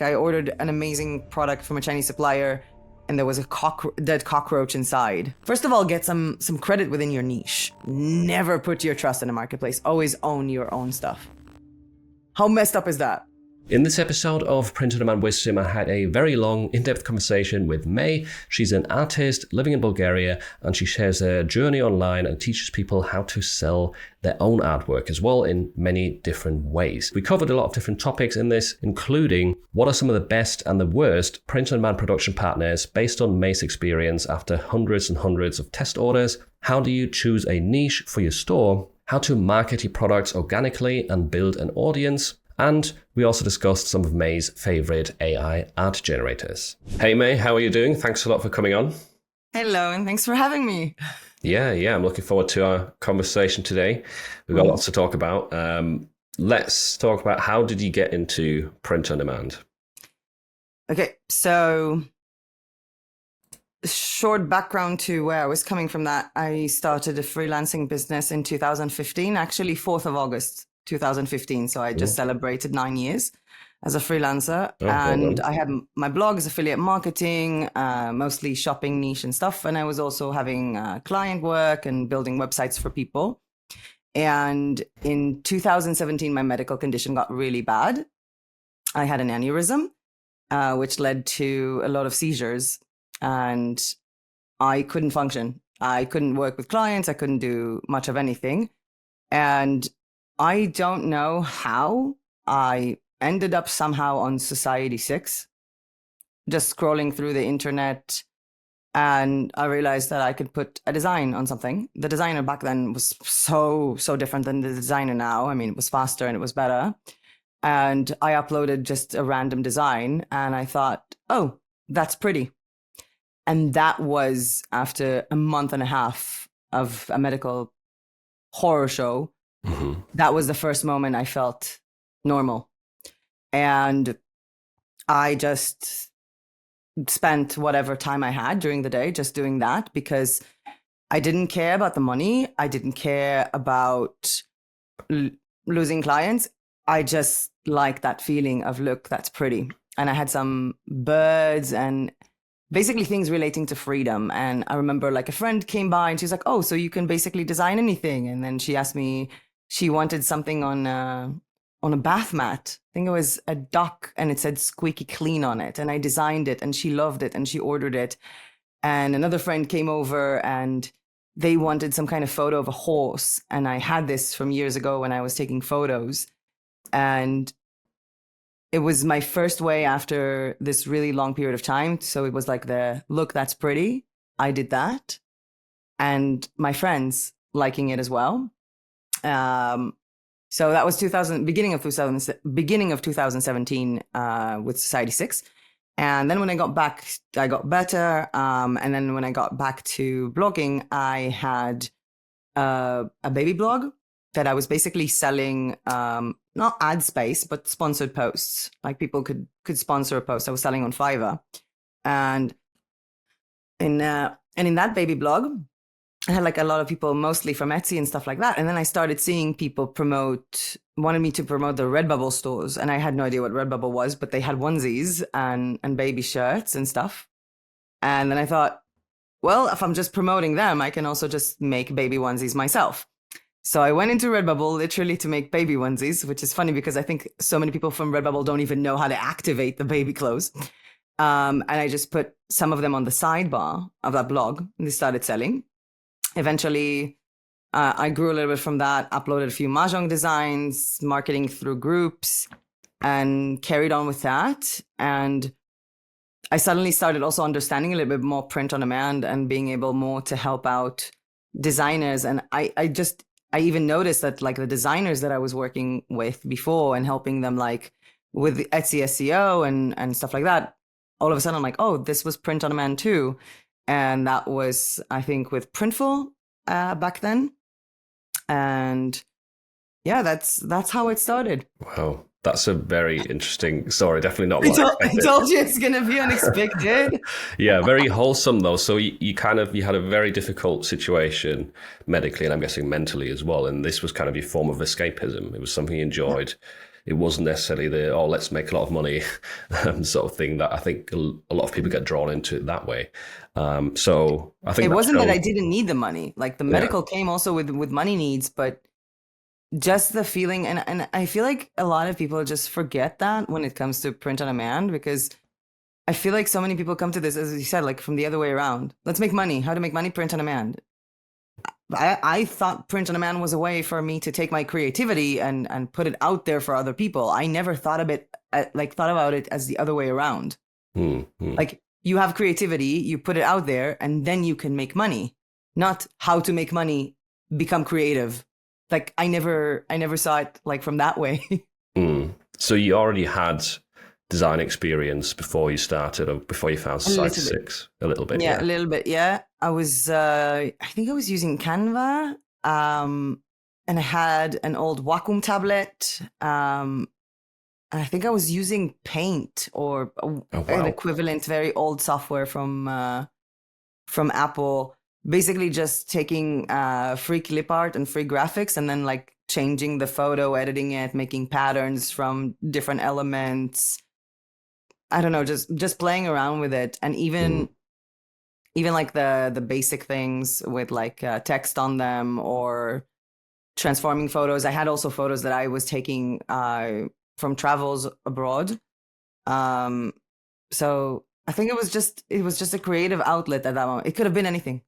I ordered an amazing product from a Chinese supplier and there was a dead cockroach inside. First of all, get some credit within your niche. Never put your trust in a marketplace. Always own your own stuff. How messed up is that? In this episode of Print on Demand Wisdom, I had a very long, in-depth conversation with Mey. She's an artist living in Bulgaria, and she shares her journey online and teaches people how to sell their own artwork as well in many different ways. We covered a lot of different topics in this, including what are some of the best and the worst print on demand production partners based on Mey's experience after hundreds and hundreds of test orders. How do you choose a niche for your store? How to market your products organically and build an audience? And we also discussed some of Mey's favorite AI art generators. Hey Mey, how are you doing? Thanks a lot for coming on. Hello, and thanks for having me. Yeah, I'm looking forward to our conversation today. We've got lots to talk about. Let's talk about, how did you get into print on demand? Okay, so short background to where I was coming from that. I started a freelancing business in 2015, actually 4th of August. 2015, so I just celebrated 9 years as a freelancer. And I had my blog as affiliate marketing, mostly shopping niche and stuff. And I was also having client work and building websites for people. And in 2017, my medical condition got really bad. I had an aneurysm, which led to a lot of seizures, and I couldn't function. I couldn't work with clients. I couldn't do much of anything. And I don't know how I ended up somehow on Society6, just scrolling through the internet, and I realized that I could put a design on something. The designer back then was so different than the designer now. I mean, it was faster and it was better. And I uploaded just a random design and I thought, oh, that's pretty. And that was after a month and a half of a medical horror show. Mm-hmm. That was the first moment I felt normal. And I just spent whatever time I had during the day just doing that, because I didn't care about the money. I didn't care about losing clients. I just liked that feeling of, look, that's pretty. And I had some birds and basically things relating to freedom. And I remember like a friend came by and she was like, oh, so you can basically design anything. And then she asked me, she wanted something on a bath mat. I think it was a duck and it said squeaky clean on it. And I designed it and she loved it and she ordered it. And another friend came over and they wanted some kind of photo of a horse. And I had this from years ago when I was taking photos. And it was my first way after this really long period of time. So it was like the, look, that's pretty. I did that. And my friends liking it as well. So that was beginning of 2017 with Society6. And then when I got back, I got better. And then when I got back to blogging, I had a baby blog that I was basically selling, not ad space, but sponsored posts. Like people could sponsor a post. I was selling on Fiverr. And in that baby blog, I had like a lot of people, mostly from Etsy and stuff like that. And then I started seeing people wanted me to promote the Redbubble stores. And I had no idea what Redbubble was, but they had onesies and baby shirts and stuff. And then I thought, well, if I'm just promoting them, I can also just make baby onesies myself. So I went into Redbubble literally to make baby onesies, which is funny because I think so many people from Redbubble don't even know how to activate the baby clothes. And I just put some of them on the sidebar of that blog and they started selling. Eventually, I grew a little bit from that, uploaded a few mahjong designs, marketing through groups, and carried on with that. And I suddenly started also understanding a little bit more print on demand and being able more to help out designers. And I even noticed that like the designers that I was working with before and helping them like with the Etsy SEO and stuff like that, all of a sudden I'm like, oh, this was print on demand too. And that was, I think, with Printful back then. And yeah, that's how it started. Wow. That's a very interesting story. Definitely not what I told you it's going to be unexpected. Yeah, very wholesome though. So you had a very difficult situation medically and I'm guessing mentally as well. And this was kind of your form of escapism. It was something you enjoyed. it wasn't necessarily the, oh, let's make a lot of money sort of thing that I think a lot of people get drawn into it that way. So I think It wasn't that I show, didn't need the money. Like the medical came also with money needs, but just the feeling, and I feel like a lot of people just forget that when it comes to print on demand, because I feel like so many people come to this, as you said, like from the other way around. Let's make money. How to make money? Print on demand. I thought print on demand was a way for me to take my creativity and put it out there for other people. I never thought of it thought about it as the other way around. Like you have creativity, you put it out there, and then you can make money. Not how to make money, become creative. Like I never saw it like from that way. So you already had design experience before you started, or before you found Society 6? A little bit, yeah. A little bit, yeah. I was, I think I was using Canva, and I had an old Wacom tablet, and I think I was using Paint or an equivalent, very old software from Apple. Basically, just taking free clip art and free graphics, and then like changing the photo, editing it, making patterns from different elements. I don't know, just playing around with it, and even like the basic things with like text on them or transforming photos. I had also photos that I was taking from travels abroad. So I think it was just a creative outlet at that moment. It could have been anything.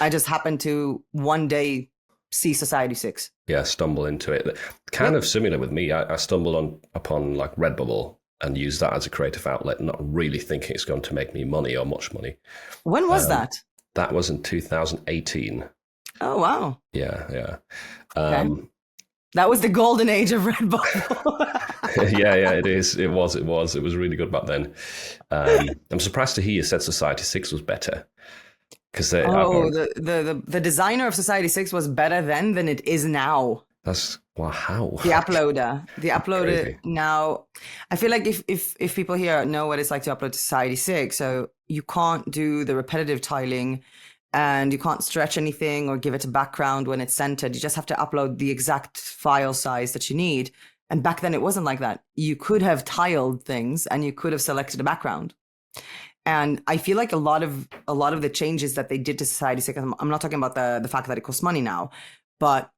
I just happened to one day see Society 6. Yeah, stumble into it. Kind of similar with me. I stumbled upon like Redbubble and used that as a creative outlet, not really thinking it's going to make me money or much money. When was that? That was in 2018. Oh, wow. Yeah. Okay. That was the golden age of Redbubble. yeah, it is. It was. It was really good back then. I'm surprised to hear you said Society 6 was better. Because the designer of Society 6 was better then than it is now. That's, well, how? The uploader now. I feel like if people here know what it's like to upload to Society 6, so you can't do the repetitive tiling, and you can't stretch anything or give it a background when it's centered. You just have to upload the exact file size that you need. And back then it wasn't like that. You could have tiled things and you could have selected a background. And I feel like a lot of the changes that they did to Society 6, I'm not talking about the fact that it costs money now, but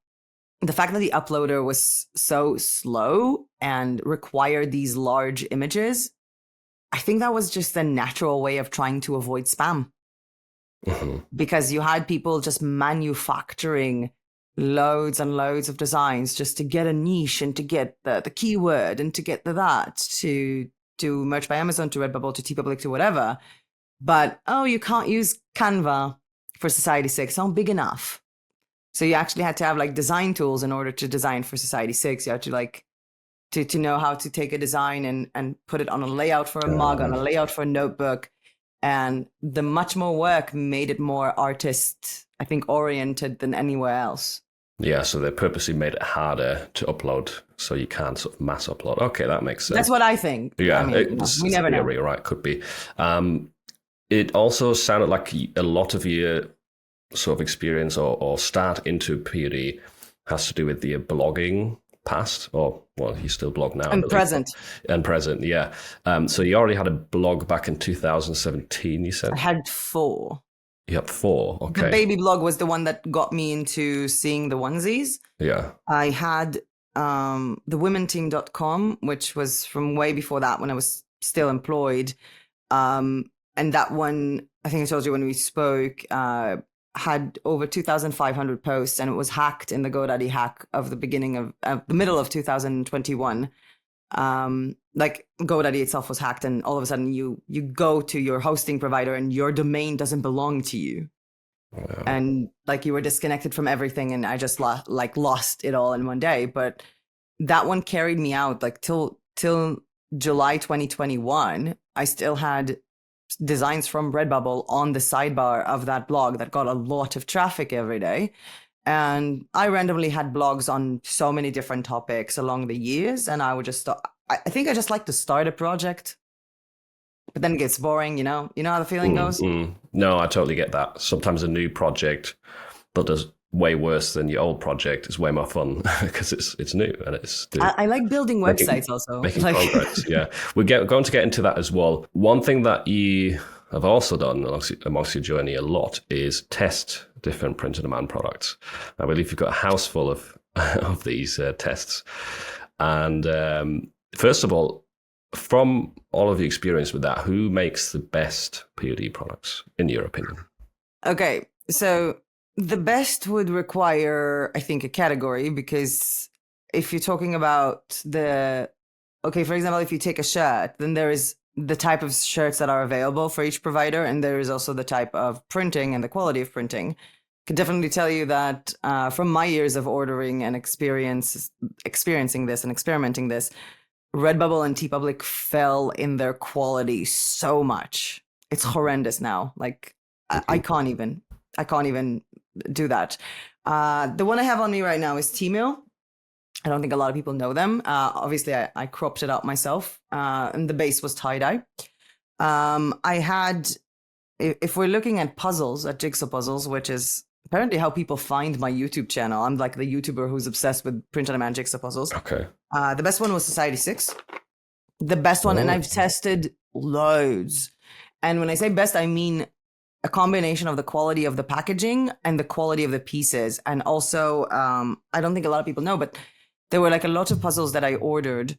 the fact that the uploader was so slow and required these large images, I think that was just a natural way of trying to avoid spam. Because you had people just manufacturing loads and loads of designs just to get a niche and to get the keyword and to get that to Merch by Amazon, to Redbubble, to TeePublic, to whatever. But, you can't use Canva for Society 6. It's not big enough. So you actually had to have like design tools in order to design for Society 6. You had to like to know how to take a design and put it on a layout for a mug, on a layout for a notebook. And the much more work made it more artist, I think, oriented than anywhere else. Yeah, so they purposely made it harder to upload, so you can't sort of mass upload. Okay, that makes sense. That's what I think. Yeah, I mean, we never know. You're right, could be. It also sounded like a lot of your sort of experience or start into POD has to do with the blogging past, or, well, you still blog now. And present. And present, yeah. So you already had a blog back in 2017, you said? I had 4. You had 4, okay. The baby blog was the one that got me into seeing the onesies. Yeah. I had thewomenteam.com, which was from way before that, when I was still employed. And that one, I think I told you when we spoke, had over 2,500 posts, and it was hacked in the GoDaddy hack of the beginning of the middle of 2021. Like GoDaddy itself was hacked, and all of a sudden you go to your hosting provider and your domain doesn't belong to you. Wow. And like you were disconnected from everything, and I just lost it all in one day. But that one carried me out like till July 2021. I still had designs from Redbubble on the sidebar of that blog that got a lot of traffic every day. And I randomly had blogs on so many different topics along the years, and I would just I think I just like to start a project, but then it gets boring, you know how the feeling goes. No, I totally get that. Sometimes a new project, but way worse than your old project. It's way more fun because it's new and it's I like building websites also. Making Like, progress. Yeah, we're going to get into that as well. One thing that you have also done amongst your journey a lot is test different print-on-demand products. I believe you've got a house full of these tests. And first of all, from all of your experience with that, who makes the best POD products, in your opinion? okay, so the best would require, I think, a category, because if you're talking about okay, for example, if you take a shirt, then there is the type of shirts that are available for each provider, and there is also the type of printing and the quality of printing. I can definitely tell you that from my years of ordering and experiencing this and experimenting this, Redbubble and TeePublic fell in their quality so much. It's horrendous now. Like, I can't even do that. The one I have on me right now is Tmall. I don't think a lot of people know them. Obviously, I cropped it out myself, and the base was tie-dye. I had, if we're looking at puzzles, at jigsaw puzzles, which is apparently how people find my YouTube channel. I'm like the YouTuber who's obsessed with print-on-demand jigsaw puzzles. Okay. The best one was Society 6. The best one, and I've tested loads. And when I say best, I mean a combination of the quality of the packaging and the quality of the pieces. And also, I don't think a lot of people know, but there were like a lot of puzzles that I ordered,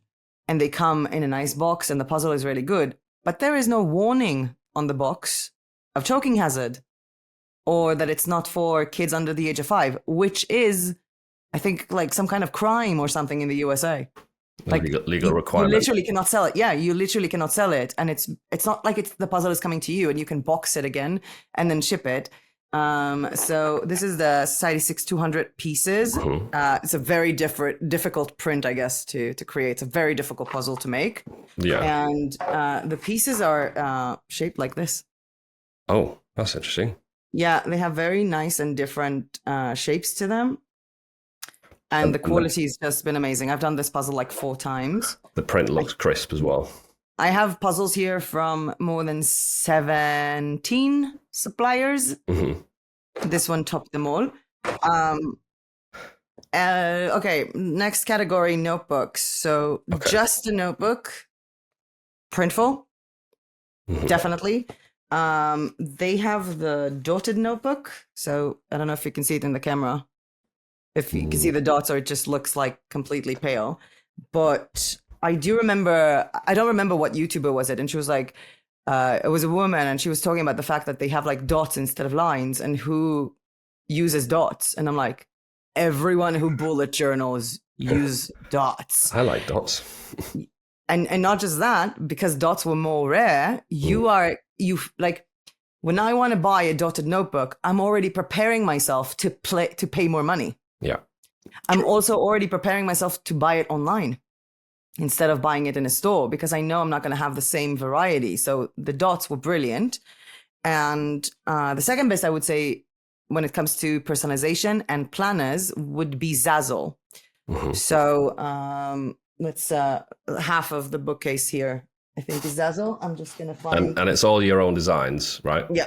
and they come in a nice box, and the puzzle is really good. But there is no warning on the box of choking hazard, or that it's not for kids under the age of 5, which is, I think, like some kind of crime or something in the USA. Like legal requirement. You literally cannot sell it. Yeah, you literally cannot sell it, and it's not like the puzzle is coming to you and you can box it again and then ship it. So this is the Society 6 200 pieces. It's a very difficult print, I guess, to create. It's a very difficult puzzle to make. Yeah. And the pieces are shaped like this. Oh, that's interesting. Yeah, they have very nice and different shapes to them. And the quality has just been amazing. I've done this puzzle like 4 times. The print looks crisp as well. I have puzzles here from more than 17 suppliers. This one topped them all. Okay, next category, notebooks. So just a notebook. Printful, definitely. They have the dotted notebook. So I don't know if you can see it in the camera. If you can see the dots, or it just looks like completely pale. But I don't remember what YouTuber was it. And she was like, it was a woman, and she was talking about the fact that they have like dots instead of lines, and who uses dots. And I'm like, everyone who bullet journals use dots. I like dots. And not just that, because dots were more rare, when I want to buy a dotted notebook, I'm already preparing myself to pay more money. Yeah. I'm also already preparing myself to buy it online instead of buying it in a store, because I know I'm not going to have the same variety. So the dots were brilliant. And the second best, I would say, when it comes to personalization and planners, would be Zazzle. So let's half of the bookcase here, I think, is Zazzle. I'm just going to find... And it's all your own designs, right? Yeah.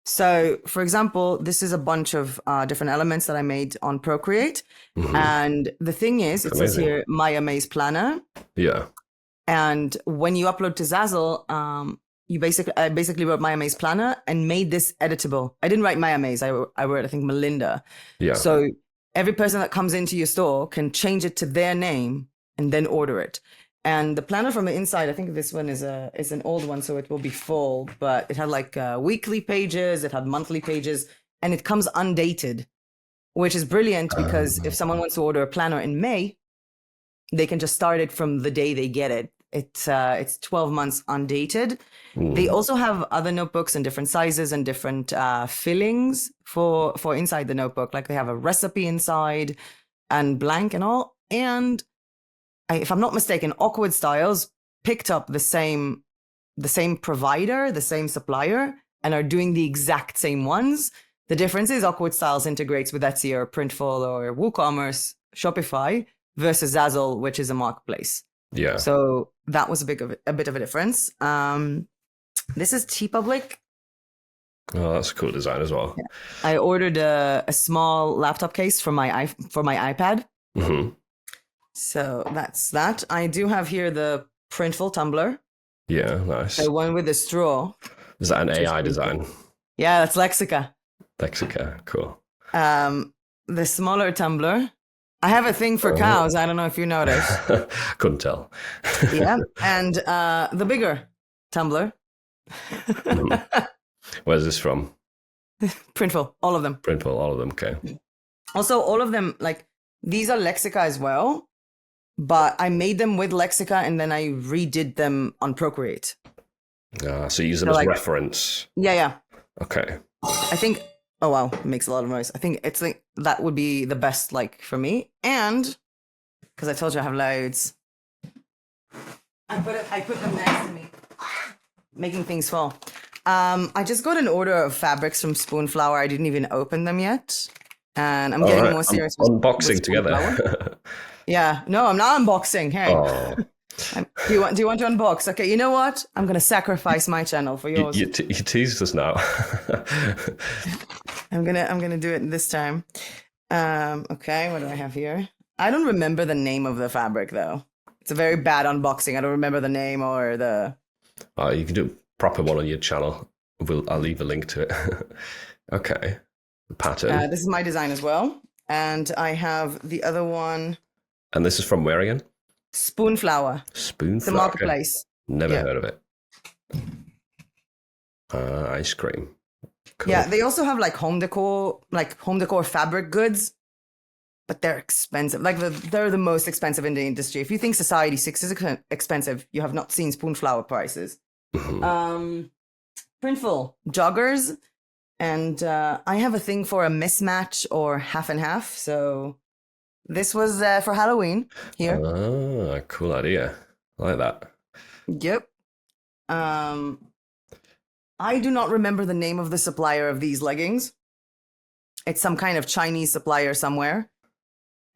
So, for example, this is a bunch of different elements that I made on Procreate. And the thing is, it says here, OUT Mey's planner. Yeah. And when you upload to Zazzle, I basically wrote OUT Mey's planner and made this editable. I didn't write OUT Mey's. I wrote, I think, Melinda. Yeah. So every person that comes into your store can change it to their name and then order it. And the planner from the inside, I think this one is an old one, so it will be full, but it had like weekly pages, it had monthly pages, and it comes undated, which is brilliant, because if someone wants to order a planner in May, they can just start it from the day they get it. It's 12 months undated. They also have other notebooks in different sizes and different fillings for inside the notebook. Like they have a recipe inside and blank and all. And if I'm not mistaken, Awkward Styles picked up the same provider, the same supplier, and are doing the exact same ones. The difference is Awkward Styles integrates with Etsy or Printful or WooCommerce, Shopify, versus Zazzle, which is a marketplace. Yeah. So that was a bit of a difference. This is TeePublic. Oh, that's a cool design as well. I ordered a small laptop case for my iPad. Hmm. So that's that. I do have here the Printful tumbler, Yeah, nice. the one with the straw. Is that an which is AI pretty design? cool. Yeah, that's Lexica. Lexica, cool. The smaller tumbler. I have a thing for Oh. cows. I don't know if you noticed. Couldn't tell. Yeah, and the bigger tumbler. Where's this from? Printful, all of them. Printful, all of them. Okay. Also, all of them, like, these are Lexica as well, but I made them with Lexica and then I redid them on Procreate. So you use them So, as like, reference. Yeah. Okay. I think, oh wow, it makes a lot of noise. I think it's like, that would be the best, like, for me. And, because I told you I have loads, I put them next to me, making things fall. I just got an order of fabrics from Spoonflower. I didn't even open them yet. And I'm getting more serious with unboxing together. Yeah, no, I'm not unboxing. Hey, Oh. do you want to unbox? Okay, you know what? I'm gonna sacrifice my channel for yours. You teased us now. I'm gonna do it this time. Okay, what do I have here? I don't remember the name of the fabric though. It's a very bad unboxing. I don't remember the name or the. Oh, you can do a proper one on your channel. I'll leave a link to it. Okay. The pattern. This is my design as well, and I have the other one. And this is from where again? Spoonflower. Spoonflower. The marketplace. Never heard of it. Ice cream. Cool. Yeah, they also have like home decor fabric goods, but they're expensive. Like they're the most expensive in the industry. If you think Society 6 is expensive, you have not seen Spoonflower prices. Mhm. Printful joggers, and I have a thing for a mismatch or half and half. So this was for Halloween here. Ah, cool idea. I like that. Yep. I do not remember the name of the supplier of these leggings. It's some kind of Chinese supplier somewhere.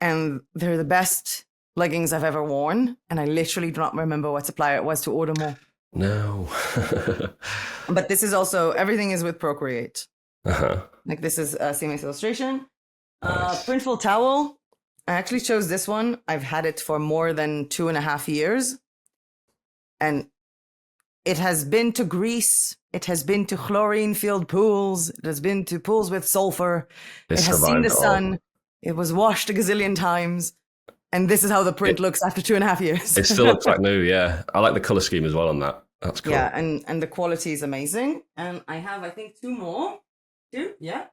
And they're the best leggings I've ever worn. And I literally do not remember what supplier it was to order more. No. But this is also, everything is with Procreate. Uh-huh. Like this is a seamless illustration. Nice. Printful towel. I actually chose this one. I've had it for more than 2.5 years. And it has been to Greece. It has been to chlorine-filled pools. It has been to pools with sulfur. It has seen the sun. It was washed a gazillion times. And this is how the print looks after 2.5 years. It still looks like new, yeah. I like the color scheme as well on that. That's cool. Yeah, and the quality is amazing. And I have, I think, 2 more. 2, yeah.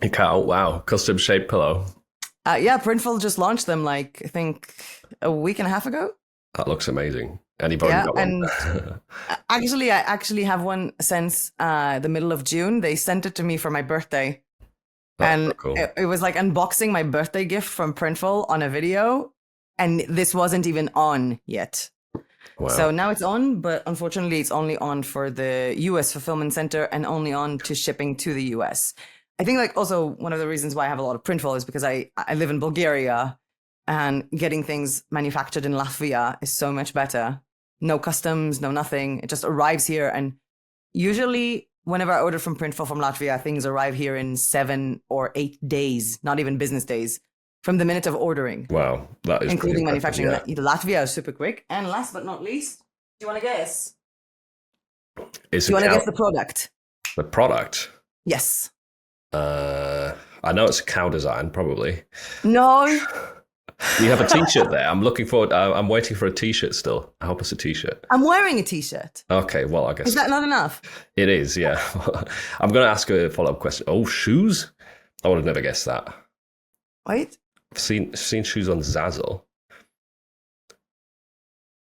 You can't, wow. Custom shaped pillow. Yeah, Printful just launched them like, I think, a week and a half ago. That looks amazing. Anybody got one? And I actually have one since the middle of June. They sent it to me for my birthday. And cool. it was like unboxing my birthday gift from Printful on a video. And this wasn't even on yet. Wow. So now it's on, but unfortunately it's only on for the US fulfillment center and only on to shipping to the US. I think like also one of the reasons why I have a lot of Printful is because I live in Bulgaria and getting things manufactured in Latvia is so much better. No customs, no nothing. It just arrives here. And usually whenever I order from Printful from Latvia, things arrive here in 7 or 8 days, not even business days, from the minute of ordering. Wow, that is including manufacturing. Yeah. Latvia is super quick. And last but not least, do you want to guess? Do you want to guess the product? The product? Yes. I know it's a cow design, probably. No. You have a t-shirt there. I'm looking forward. I'm waiting for a t-shirt still. I hope it's a t-shirt. I'm wearing a t-shirt. Okay, well, I guess. Is that not enough? It is, yeah. I'm going to ask a follow-up question. Oh, shoes? I would have never guessed that. Wait. I've seen shoes on Zazzle.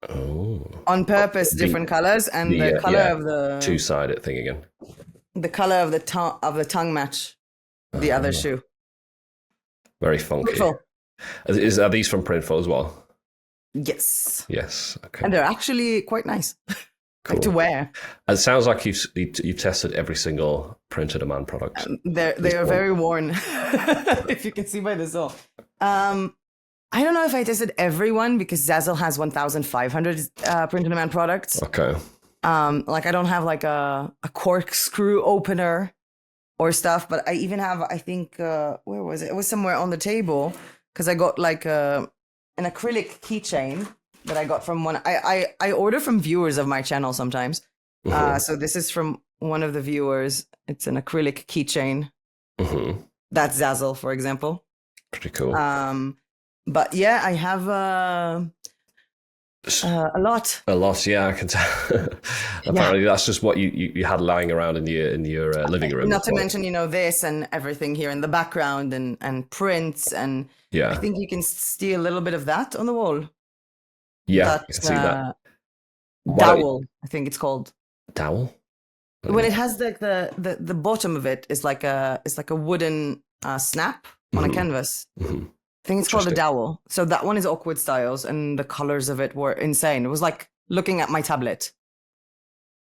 Oh. On purpose, different colors, and the color of the two-sided thing again. The color of the tongue match the other shoe. Very funky. Printful. Are these from Printful as well? Yes. Yes. Okay. And they're actually quite nice, Cool. like to wear. It sounds like you've tested every single Print on Demand product. They are very worn, if you can see by the sole. I don't know if I tested everyone because Zazzle has 1,500 Print on Demand products. Okay. Like I don't have like a corkscrew opener or stuff, but I even have, I think, where was it? It was somewhere on the table because I got like an acrylic keychain that I got from one. I order from viewers of my channel sometimes. So this is from one of the viewers. It's an acrylic keychain. That's Zazzle, for example. Pretty cool. But yeah, I have a lot. A lot, yeah, I can tell. Apparently, that's just what you had lying around in your living room. Not to mention, this and everything here in the background and prints, and I think you can see a little bit of that on the wall. Yeah, I can see that. Dowel, I think it's called. Dowel? When it has the bottom of it is like a wooden snap on a canvas. I think it's called a dowel. So that one is Awkward Styles, and the colors of it were insane. It was like looking at my tablet.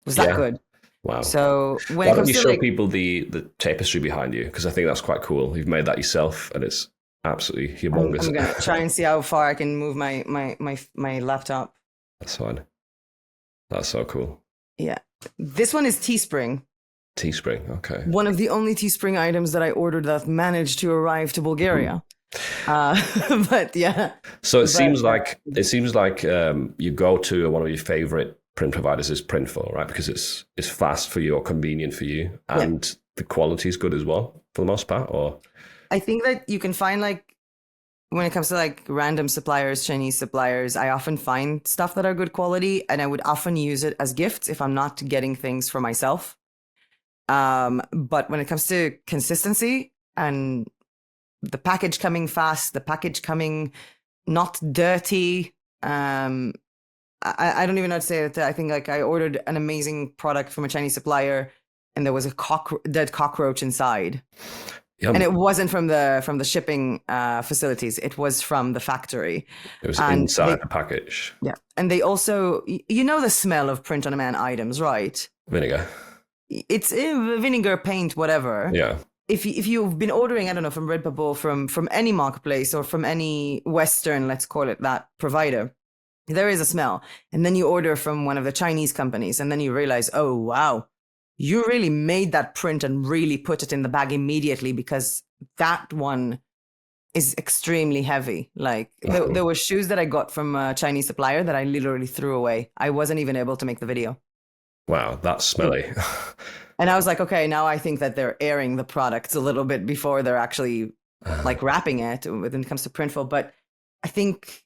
It was that good. Wow. So when why don't you show people the tapestry behind you? Because I think that's quite cool. You've made that yourself, and it's absolutely humongous. I'm gonna try and see how far I can move my laptop. That's fine. That's so cool. Yeah. This one is Teespring. Teespring, okay. One of the only Teespring items that I ordered that managed to arrive to Bulgaria. But yeah. So it seems like you go to one of your favorite print providers is Printful, right? Because it's fast for you or convenient for you, and the quality is good as well for the most part. Or I think that you can find like when it comes to like random suppliers, Chinese suppliers, I often find stuff that are good quality, and I would often use it as gifts if I'm not getting things for myself. But when it comes to consistency and the package coming fast, the package coming not dirty, I don't even know how to say it. I think like I ordered an amazing product from a Chinese supplier, and there was a dead cockroach inside. Yum. And it wasn't from the shipping facilities. It was from the factory. It was inside the package. Yeah. And they also, the smell of print-on-demand items, right? Vinegar. It's vinegar, paint, whatever. Yeah. If you've been ordering, I don't know, from Redbubble, from any marketplace or from any Western, let's call it that, provider, there is a smell. And then you order from one of the Chinese companies, and then you realize, oh, wow, you really made that print and really put it in the bag immediately, because that one is extremely heavy. Like there were shoes that I got from a Chinese supplier that I literally threw away. I wasn't even able to make the video. Wow, that's smelly. And I was like, okay, now I think that they're airing the products a little bit before they're actually like wrapping it when it comes to Printful. But I think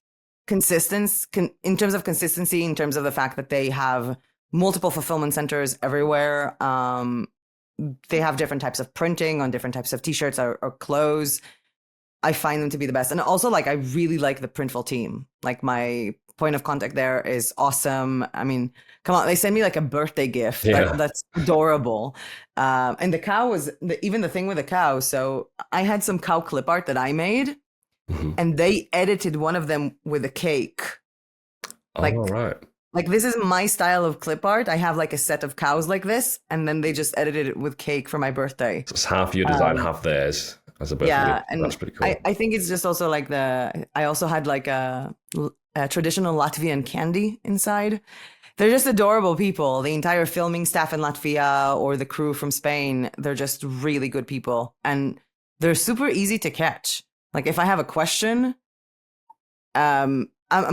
in terms of consistency, in terms of the fact that they have multiple fulfillment centers everywhere, they have different types of printing on different types of t-shirts or clothes. I find them to be the best. And also, like, I really like the Printful team. Like, my point of contact there is awesome. I mean, come on, they send me like a birthday gift. Yeah. That's adorable. And the cow was even the thing with the cow. So I had some cow clip art that I made, and they edited one of them with a cake. Like, oh, right. Like, this is my style of clip art. I have like a set of cows like this, and then they just edited it with cake for my birthday. So it's half your design, half theirs as a birthday. Yeah, and that's pretty cool. I think it's just also like I also had like a traditional Latvian candy inside. They're just adorable people. The entire filming staff in Latvia or the crew from Spain, they're just really good people. And they're super easy to catch. Like, if I have a question, I'm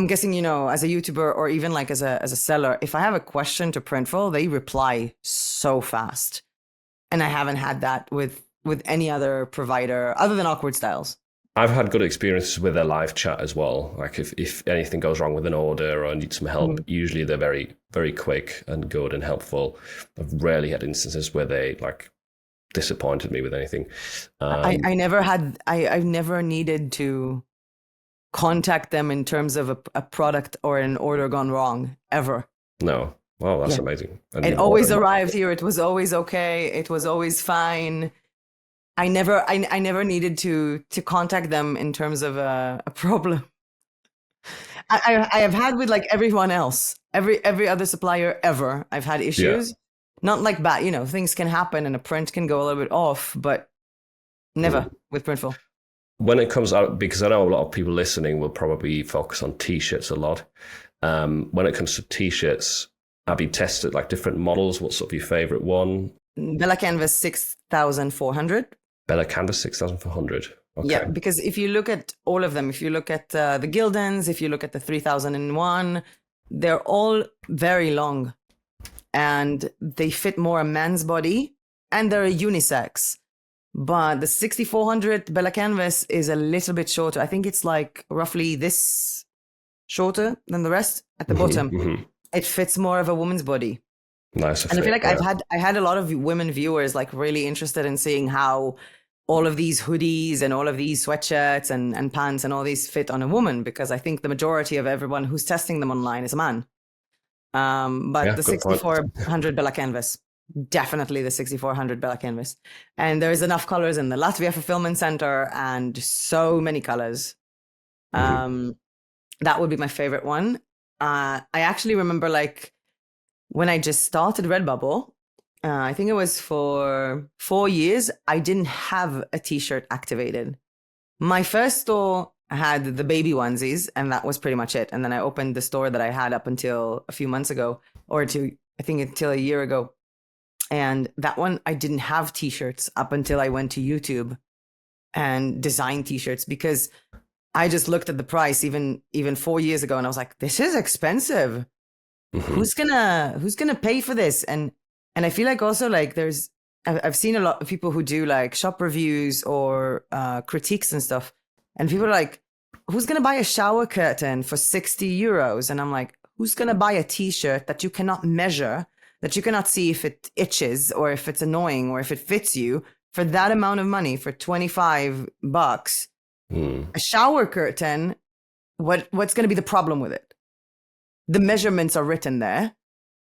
guessing, as a YouTuber or even like as a seller, if I have a question to Printful, they reply so fast. And I haven't had that with any other provider other than Awkward Styles. I've had good experiences with their live chat as well. Like if anything goes wrong with an order or I need some help, usually they're very, very quick and good and helpful. I've rarely had instances where they like disappointed me with anything. I've never needed to contact them in terms of a product or an order gone wrong, ever. No. Well, that's amazing. And it always arrived here. It was always okay. It was always fine. I never needed to contact them in terms of a problem. I have had with like everyone else, every other supplier ever. I've had issues, not like bad. Things can happen and a print can go a little bit off, but never with Printful. When it comes out, because I know a lot of people listening will probably focus on t-shirts a lot. When it comes to t-shirts, have you tested like different models? What's sort of your favorite one? Bella Canvas 6,400. Bella Canvas 6,400. Okay. Yeah, because if you look at all of them, if you look at the Gildens, if you look at the 3001, they're all very long and they fit more a man's body and they're a unisex. But the 6,400 Bella Canvas is a little bit shorter. I think it's like roughly this shorter than the rest at the bottom. It fits more of a woman's body. Nice. And I feel like I had a lot of women viewers like really interested in seeing how all of these hoodies and all of these sweatshirts and pants and all these fit on a woman, because I think the majority of everyone who's testing them online is a man. But the 6,400 Bella Canvas, definitely the 6,400 Bella Canvas. And there's enough colors in the Latvia Fulfillment Center and so many colors. That would be my favorite one. I actually remember like when I just started Redbubble, I think it was for 4 years, I didn't have a t-shirt activated. My first store had the baby onesies, and that was pretty much it. And then I opened the store that I had up until a few months ago, I think until a year ago. And that one, I didn't have t-shirts up until I went to YouTube and designed t-shirts, because I just looked at the price even 4 years ago and I was like, this is expensive. Who's gonna pay for this? And I feel like also like I've seen a lot of people who do like shop reviews or critiques and stuff. And people are like, who's going to buy a shower curtain for 60 euros? And I'm like, who's going to buy a t-shirt that you cannot measure, that you cannot see if it itches or if it's annoying or if it fits you for that amount of money, for $25? A shower curtain, what's going to be the problem with it? The measurements are written there.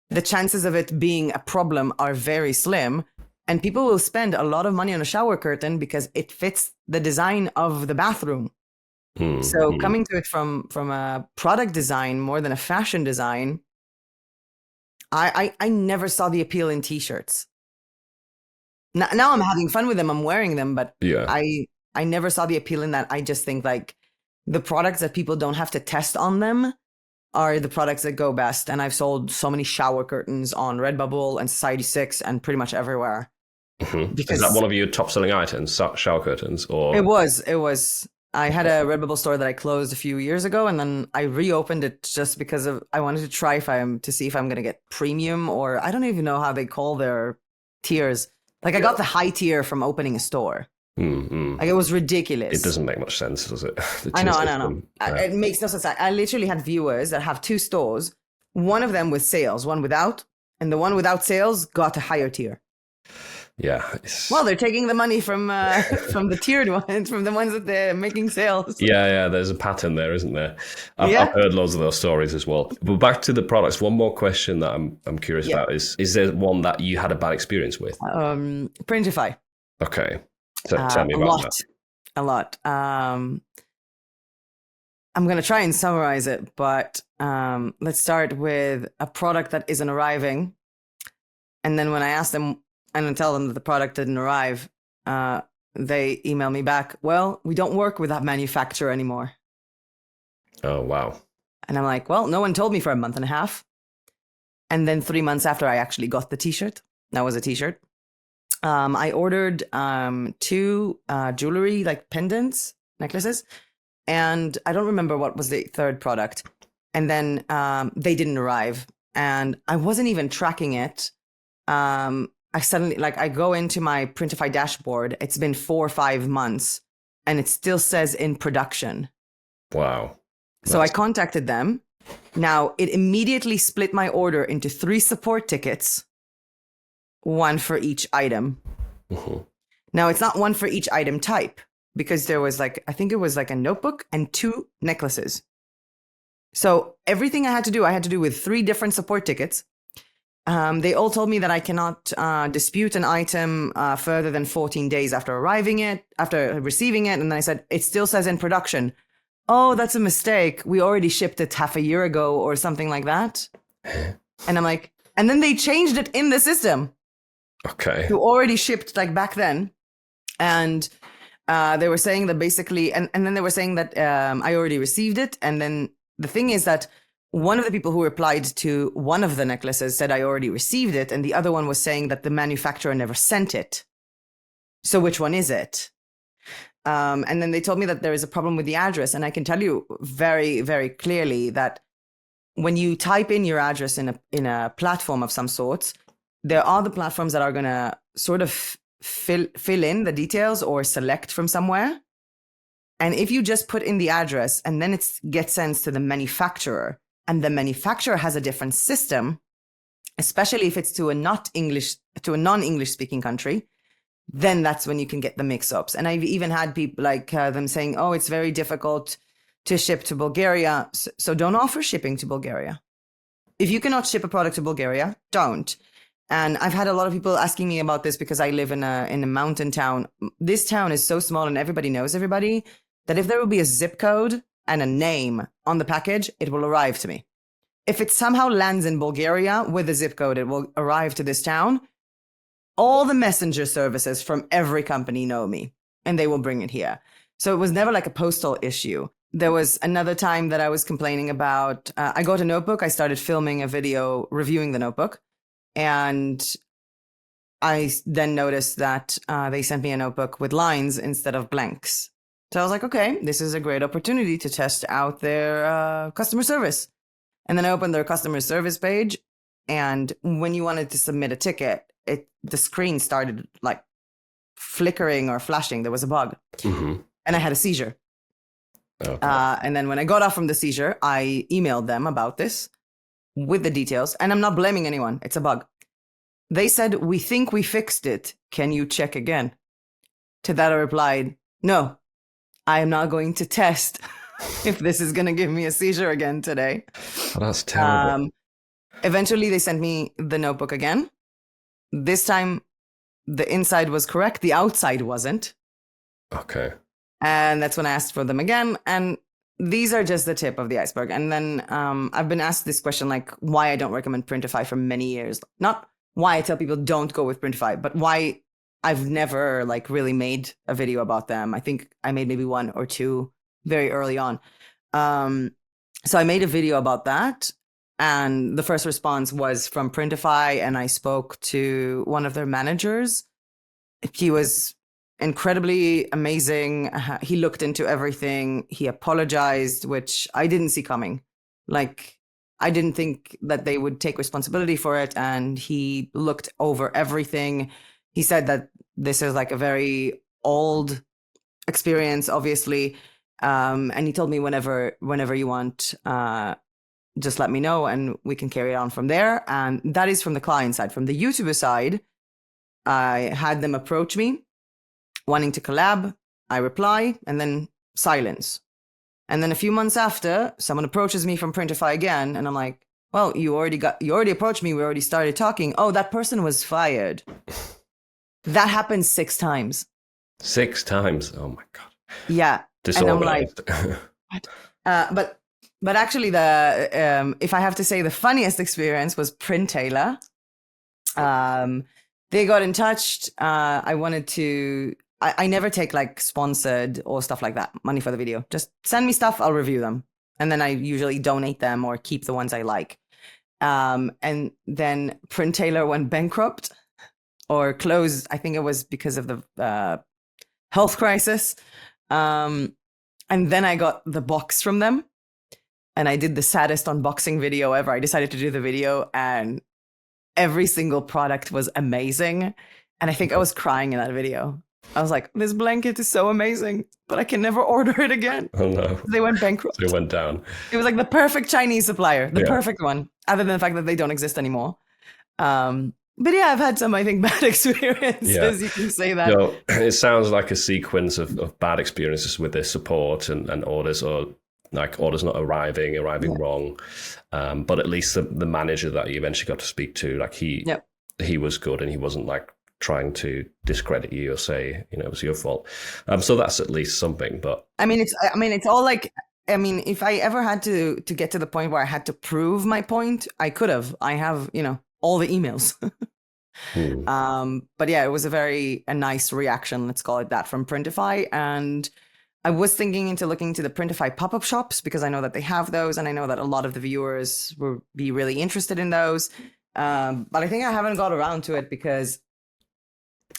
The chances of it being a problem are very slim, and people will spend a lot of money on a shower curtain because it fits the design of the bathroom. So coming to it from a product design more than a fashion design, I never saw the appeal in t-shirts. Now I'm having fun with them, I'm wearing them, but I never saw the appeal in that. I just think like the products that people don't have to test on them are the products that go best. And I've sold so many shower curtains on Redbubble and Society6 and pretty much everywhere. Because is that one of your top selling items, shower curtains? Or It was. I had a Redbubble store that I closed a few years ago, and then I reopened it just because I wanted to try to see if I'm going to get premium, or I don't even know how they call their tiers. Like I got the high tier from opening a store. Like it was ridiculous. It doesn't make much sense, does it? I know. It makes no sense. I literally had viewers that have two stores, one of them with sales, one without, and the one without sales got a higher tier. Yeah. Well, they're taking the money from the tiered ones, from the ones that they're making sales. Yeah. There's a pattern there, isn't there? I've heard loads of those stories as well. But back to the products. One more question that I'm curious about is there one that you had a bad experience with? Printify. Okay. So tell me about that. A lot. I'm going to try and summarize it, but let's start with a product that isn't arriving. And then when I ask them and I tell them that the product didn't arrive, they email me back, well, we don't work with that manufacturer anymore. Oh, wow. And I'm like, well, no one told me for a month and a half. And then 3 months after I actually got the t-shirt, that was a t-shirt. I ordered 2 jewelry, like pendants, necklaces, and I don't remember what was the third product. And then they didn't arrive, and I wasn't even tracking it. I suddenly, like, I go into my Printify dashboard. It's been 4 or 5 months, and it still says in production. Wow. So I contacted them. Now, it immediately split my order into 3 support tickets. 1 for each item. Now, it's not 1 for each item type, because there was I think it was like a notebook and 2 necklaces. So everything I had to do with 3 different support tickets. They all told me that I cannot dispute an item further than 14 days after receiving it. And then I said, it still says in production. Oh, that's a mistake. We already shipped it half a year ago or something like that. And I'm like, and then they changed it in the system. Okay. You already shipped back then. And they were saying that basically, and then they were saying that I already received it. And then the thing is that one of the people who replied to one of the necklaces said I already received it, and the other one was saying that the manufacturer never sent it. So which one is it? And then they told me that there is a problem with the address, and I can tell you very, very clearly that when you type in your address in a platform of some sorts, there are the platforms that are going to sort of fill in the details or select from somewhere. And if you just put in the address and then it gets sent to the manufacturer, and the manufacturer has a different system, especially if it's to a non-English speaking country, then that's when you can get the mix-ups. And I've even had people like them saying, oh, it's very difficult to ship to Bulgaria. So don't offer shipping to Bulgaria. If you cannot ship a product to Bulgaria, don't. And I've had a lot of people asking me about this because I live in a mountain town. This town is so small and everybody knows everybody that if there will be a zip code and a name on the package, it will arrive to me. If it somehow lands in Bulgaria with a zip code, it will arrive to this town. All the messenger services from every company know me and they will bring it here. So it was never like a postal issue. There was another time that I was complaining about, I got a notebook. I started filming a video reviewing the notebook. And I then noticed that they sent me a notebook with lines instead of blanks. So I was like, okay, this is a great opportunity to test out their customer service. And then I opened their customer service page. And when you wanted to submit a ticket, the screen started like flickering or flashing. There was a bug. Mm-hmm. And I had a seizure. Okay. And then when I got off from the seizure, I emailed them about this with the details. And I'm not blaming anyone. It's a bug. They said, we think we fixed it. Can you check again? To that I replied, no, I am not going to test if this is going to give me a seizure again today. Oh, that's terrible. Eventually, they sent me the notebook again. This time, the inside was correct. The outside wasn't. Okay. And that's when I asked for them again. And these are just the tip of the iceberg. And then I've been asked this question, like why I don't recommend Printify for many years. Not why I tell people don't go with Printify, but why I've never like really made a video about them. I think I made maybe one or two very early on. So I made a video about that. And the first response was from Printify. And I spoke to one of their managers. He was incredibly amazing. He looked into everything. He apologized, which I didn't see coming. Like, I didn't think that they would take responsibility for it. And he looked over everything. He said that this is like a very old experience, obviously. And he told me whenever you want, just let me know and we can carry it on from there. And that is from the client side. From the YouTuber side, I had them approach me wanting to collab. I reply and then silence. And then a few months after, someone approaches me from Printify again. And I'm like, well, you already approached me. We already started talking. Oh, that person was fired. That happened 6 times. 6 times? Oh my God. Yeah. Disorganized. And I'm like, but actually if I have to say the funniest experience was Print Tailor. They got in touch. I never take like sponsored or stuff like that, money for the video. Just send me stuff, I'll review them. And then I usually donate them or keep the ones I like. And then Print Tailor went bankrupt or closed. I think it was because of the health crisis. And then I got the box from them. And I did the saddest unboxing video ever. I decided to do the video and every single product was amazing. And I think I was crying in that video. I was like, this blanket is so amazing, but I can never order it again. Oh no. They went bankrupt. They went down. It was like the perfect Chinese supplier, the perfect one, other than the fact that they don't exist anymore. But yeah, I've had some, I think, bad experiences. You can say that. You know, it sounds like a sequence of bad experiences with the support and orders, or like orders not arriving wrong. But at least the manager that you eventually got to speak to, like he was good and he wasn't like trying to discredit you or say, it was your fault. So that's at least something. But it's all like, if I ever had to get to the point where I had to prove my point, I could have. I have, all the emails. But yeah, it was a nice reaction, let's call it that, from Printify. And I was thinking into looking to the Printify pop-up shops because I know that they have those, and I know that a lot of the viewers will be really interested in those. But I think I haven't got around to it because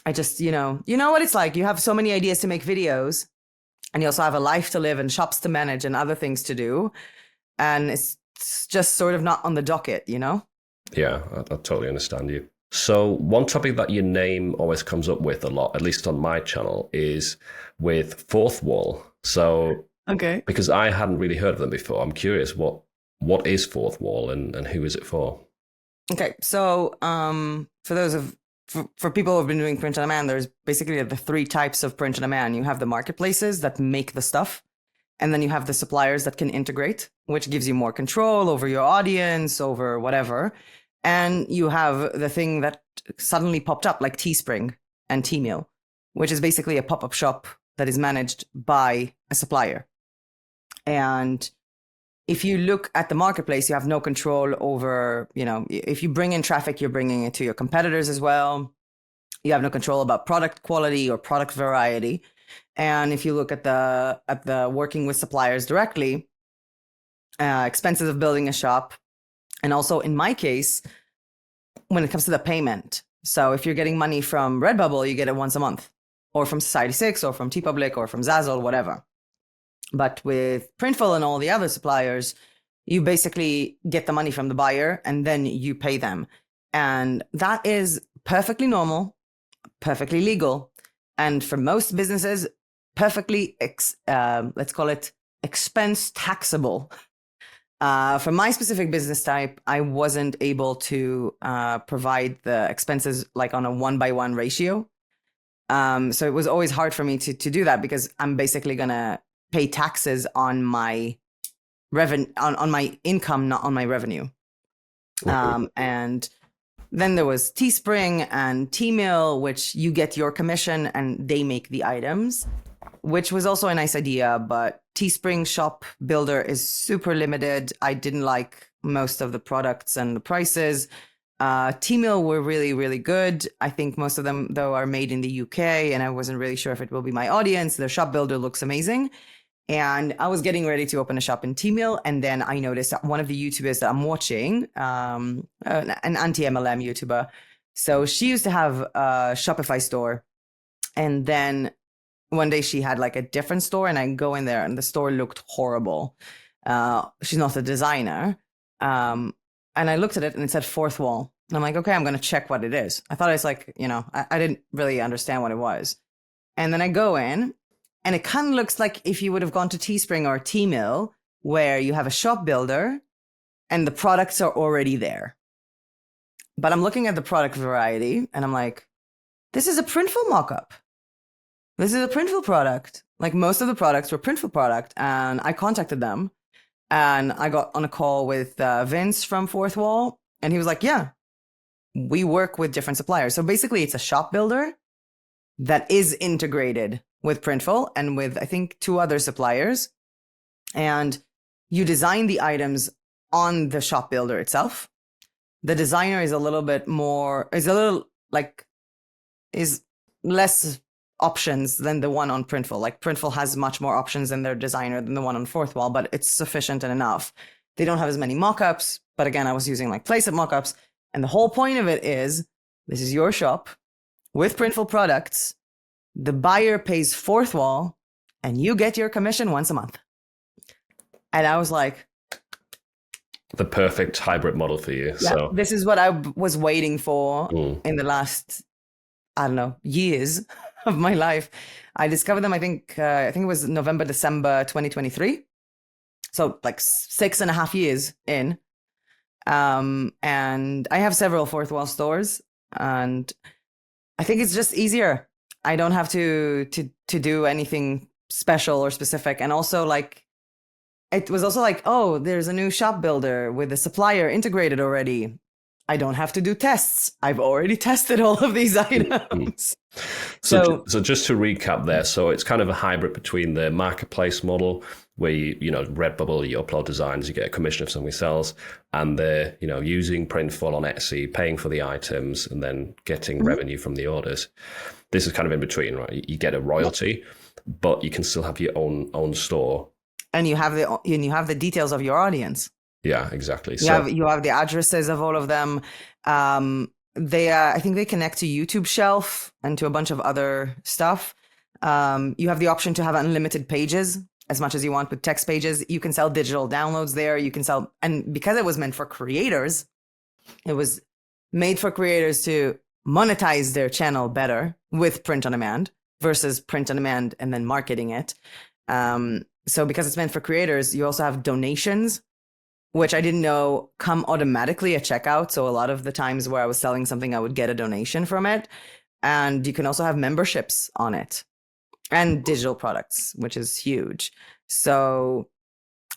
I just, you know what it's like. You have so many ideas to make videos, and you also have a life to live and shops to manage and other things to do. And it's just sort of not on the docket, you know? Yeah, I totally understand you. So one topic that your name always comes up with a lot, at least on my channel, is with Fourthwall. So, okay, because I hadn't really heard of them before, I'm curious, what is Fourthwall and who is it for? Okay, so for people who have been doing print on demand, there's basically the three types of print on demand. You have the marketplaces that make the stuff, and then you have the suppliers that can integrate, which gives you more control over your audience, over whatever. And you have the thing that suddenly popped up, like Teespring and Tmeal, which is basically a pop-up shop that is managed by a supplier. And if you look at the marketplace, you have no control over, if you bring in traffic, you're bringing it to your competitors as well. You have no control about product quality or product variety. And if you look at the working with suppliers directly, expenses of building a shop, and also in my case, when it comes to the payment. So if you're getting money from Redbubble, you get it once a month, or from Society6, or from TeePublic, or from Zazzle, whatever. But with Printful and all the other suppliers, you basically get the money from the buyer and then you pay them. And that is perfectly normal, perfectly legal, and for most businesses, perfectly, let's call it expense taxable. For my specific business type, I wasn't able to provide the expenses like on a 1-by-1 ratio. So it was always hard for me to do that because I'm basically going to pay taxes on my on my income, not on my revenue. And then there was Teespring and Tmeal, which you get your commission and they make the items, which was also a nice idea. But Teespring shop builder is super limited. I didn't like most of the products and the prices. Tmeal were really, really good. I think most of them, though, are made in the UK, and I wasn't really sure if it will be my audience. Their shop builder looks amazing. And I was getting ready to open a shop in Tmeal, and then I noticed that one of the YouTubers that I'm watching, an anti-MLM YouTuber, so she used to have a Shopify store, and then one day she had like a different store, and I go in there, and the store looked horrible. She's not a designer, and I looked at it, and it said Fourthwall, and I'm like, okay, I'm gonna check what it is. I thought it's like, I didn't really understand what it was, and then I go in. And it kind of looks like if you would have gone to Teespring or Tmeal, where you have a shop builder and the products are already there. But I'm looking at the product variety and I'm like, this is a Printful mockup. This is a Printful product. Like most of the products were Printful product. And I contacted them and I got on a call with Vince from Fourthwall. And he was like, yeah, we work with different suppliers. So basically it's a shop builder that is integrated with Printful and with, I think, 2 other suppliers. And you design the items on the shop builder itself. The designer is less options than the one on Printful. Like Printful has much more options in their designer than the one on Fourthwall, but it's sufficient and enough. They don't have as many mockups, but again, I was using like Placeit mockups. And the whole point of it is, this is your shop with Printful products. The buyer pays Fourthwall and you get your commission once a month. And I was like, the perfect hybrid model for you. Yeah, so this is what I was waiting for in the last, years of my life. I discovered them, I think it was November, December 2023. So like 6.5 years in. And I have several Fourthwall stores, and I think it's just easier. I don't have to do anything special or specific. And also like, it was also like, oh, there's a new shop builder with a supplier integrated already. I don't have to do tests. I've already tested all of these items. So just to recap there, so it's kind of a hybrid between the marketplace model where you Redbubble, you upload designs, you get a commission if somebody sells, and the using Printful on Etsy, paying for the items, and then getting revenue from the orders. This is kind of in between, right? You get a royalty. but you can still have your own store. And you have the details of your audience. Yeah, exactly. You have the addresses of all of them. I think they connect to YouTube Shelf and to a bunch of other stuff. You have the option to have unlimited pages, as much as you want with text pages. You can sell digital downloads there. You can sell, and because it was meant for creators, it was made for creators to monetize their channel better with print on demand versus print on demand and then marketing it. So because it's meant for creators, you also have donations, which I didn't know come automatically at checkout. So a lot of the times where I was selling something, I would get a donation from it. And you can also have memberships on it and digital products, which is huge. So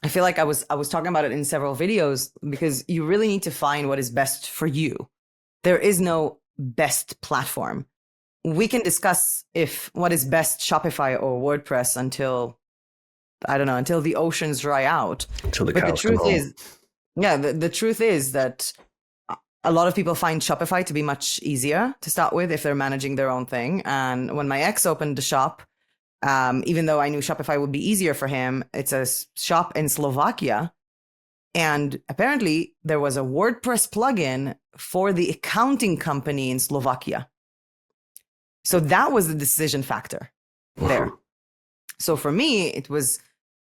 I feel like I was talking about it in several videos because you really need to find what is best for you. There is no best platform. We can discuss what is best, Shopify or WordPress, until the oceans dry out. Until the but cows the truth come home. is, yeah, the truth is that a lot of people find Shopify to be much easier to start with if they're managing their own thing. And when my ex opened the shop, even though I knew Shopify would be easier for him, it's a shop in Slovakia. And apparently there was a WordPress plugin for the accounting company in Slovakia. So that was the decision factor there. So for me, it was,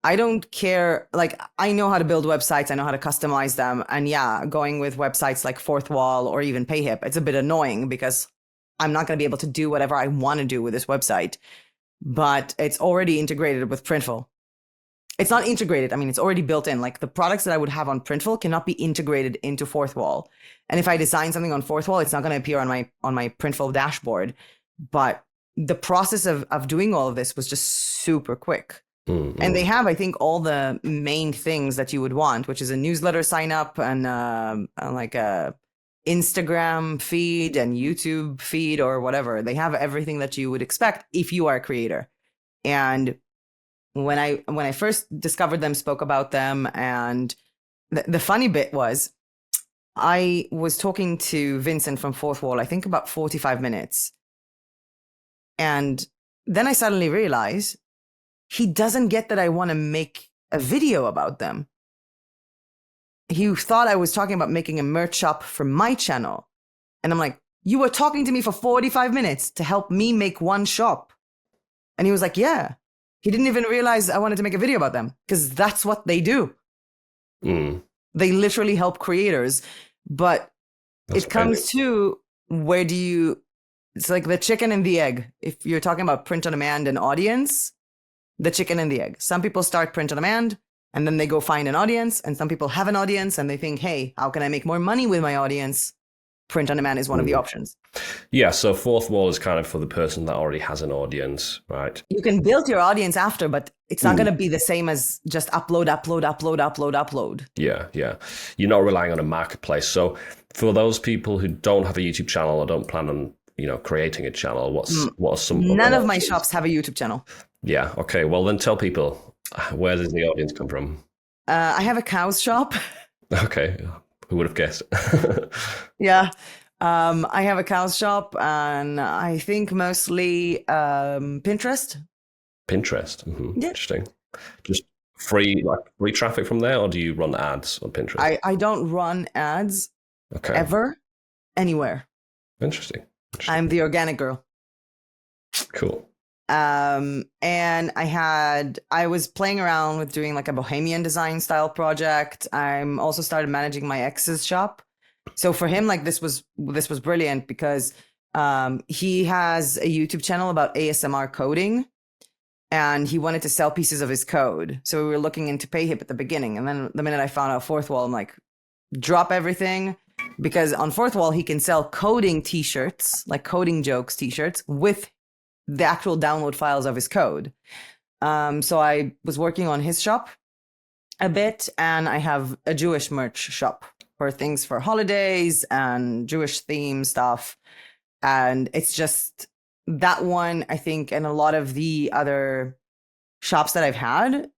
I don't care. Like, I know how to build websites. I know how to customize them. And yeah, going with websites like Fourthwall or even PayHip, it's a bit annoying because I'm not going to be able to do whatever I want to do with this website. But it's already integrated with Printful. It's not integrated. I mean, it's already built in. Like, the products that I would have on Printful cannot be integrated into Fourthwall. And if I design something on Fourthwall, it's not going to appear on my Printful dashboard. But the process of doing all of this was just super quick. Mm-hmm. And they have, I think, all the main things that you would want, which is a newsletter sign up and like a Instagram feed and YouTube feed or whatever. They have everything that you would expect if you are a creator. And when I first discovered them, spoke about them, and the funny bit was I was talking to Vincent from Fourthwall, I think about 45 minutes. And then I suddenly realized he doesn't get that I want to make a video about them. He thought I was talking about making a merch shop for my channel. And I'm like, you were talking to me for 45 minutes to help me make one shop. And he was like, yeah. He didn't even realize I wanted to make a video about them because that's what they do. Mm. They literally help creators. But it comes to where do you... It's like the chicken and the egg. If you're talking about print on demand and audience, the chicken and the egg. Some people start print on demand and then they go find an audience, and some people have an audience and they think, hey, how can I make more money with my audience? Print on demand is one of the options. Yeah, so Fourthwall is kind of for the person that already has an audience, right? You can build your audience after, but it's not going to be the same as just upload. Yeah. You're not relying on a marketplace. So for those people who don't have a YouTube channel or don't plan on creating a channel, what are some... None of my shops have a YouTube channel. Yeah, okay. Well, then tell people, where does the audience come from? I have a cow's shop. Okay. Who would have guessed? Yeah. I have a cow's shop, and I think mostly Pinterest. Pinterest? Mm-hmm. Yeah. Interesting. Just free traffic from there, or do you run ads on Pinterest? I don't run ads ever, anywhere. Interesting. I'm the organic girl. Cool. And I was playing around with doing like a bohemian design style project. I'm also started managing my ex's shop. So for him, like this was brilliant because he has a YouTube channel about ASMR coding, and he wanted to sell pieces of his code. So we were looking into PayHip at the beginning, and then the minute I found out Fourthwall, I'm like, drop everything. Because on Fourthwall, he can sell coding t-shirts, like coding jokes t-shirts, with the actual download files of his code. So I was working on his shop a bit, and I have a Jewish merch shop for things for holidays and Jewish theme stuff. And it's just that one, I think, and a lot of the other shops that I've had,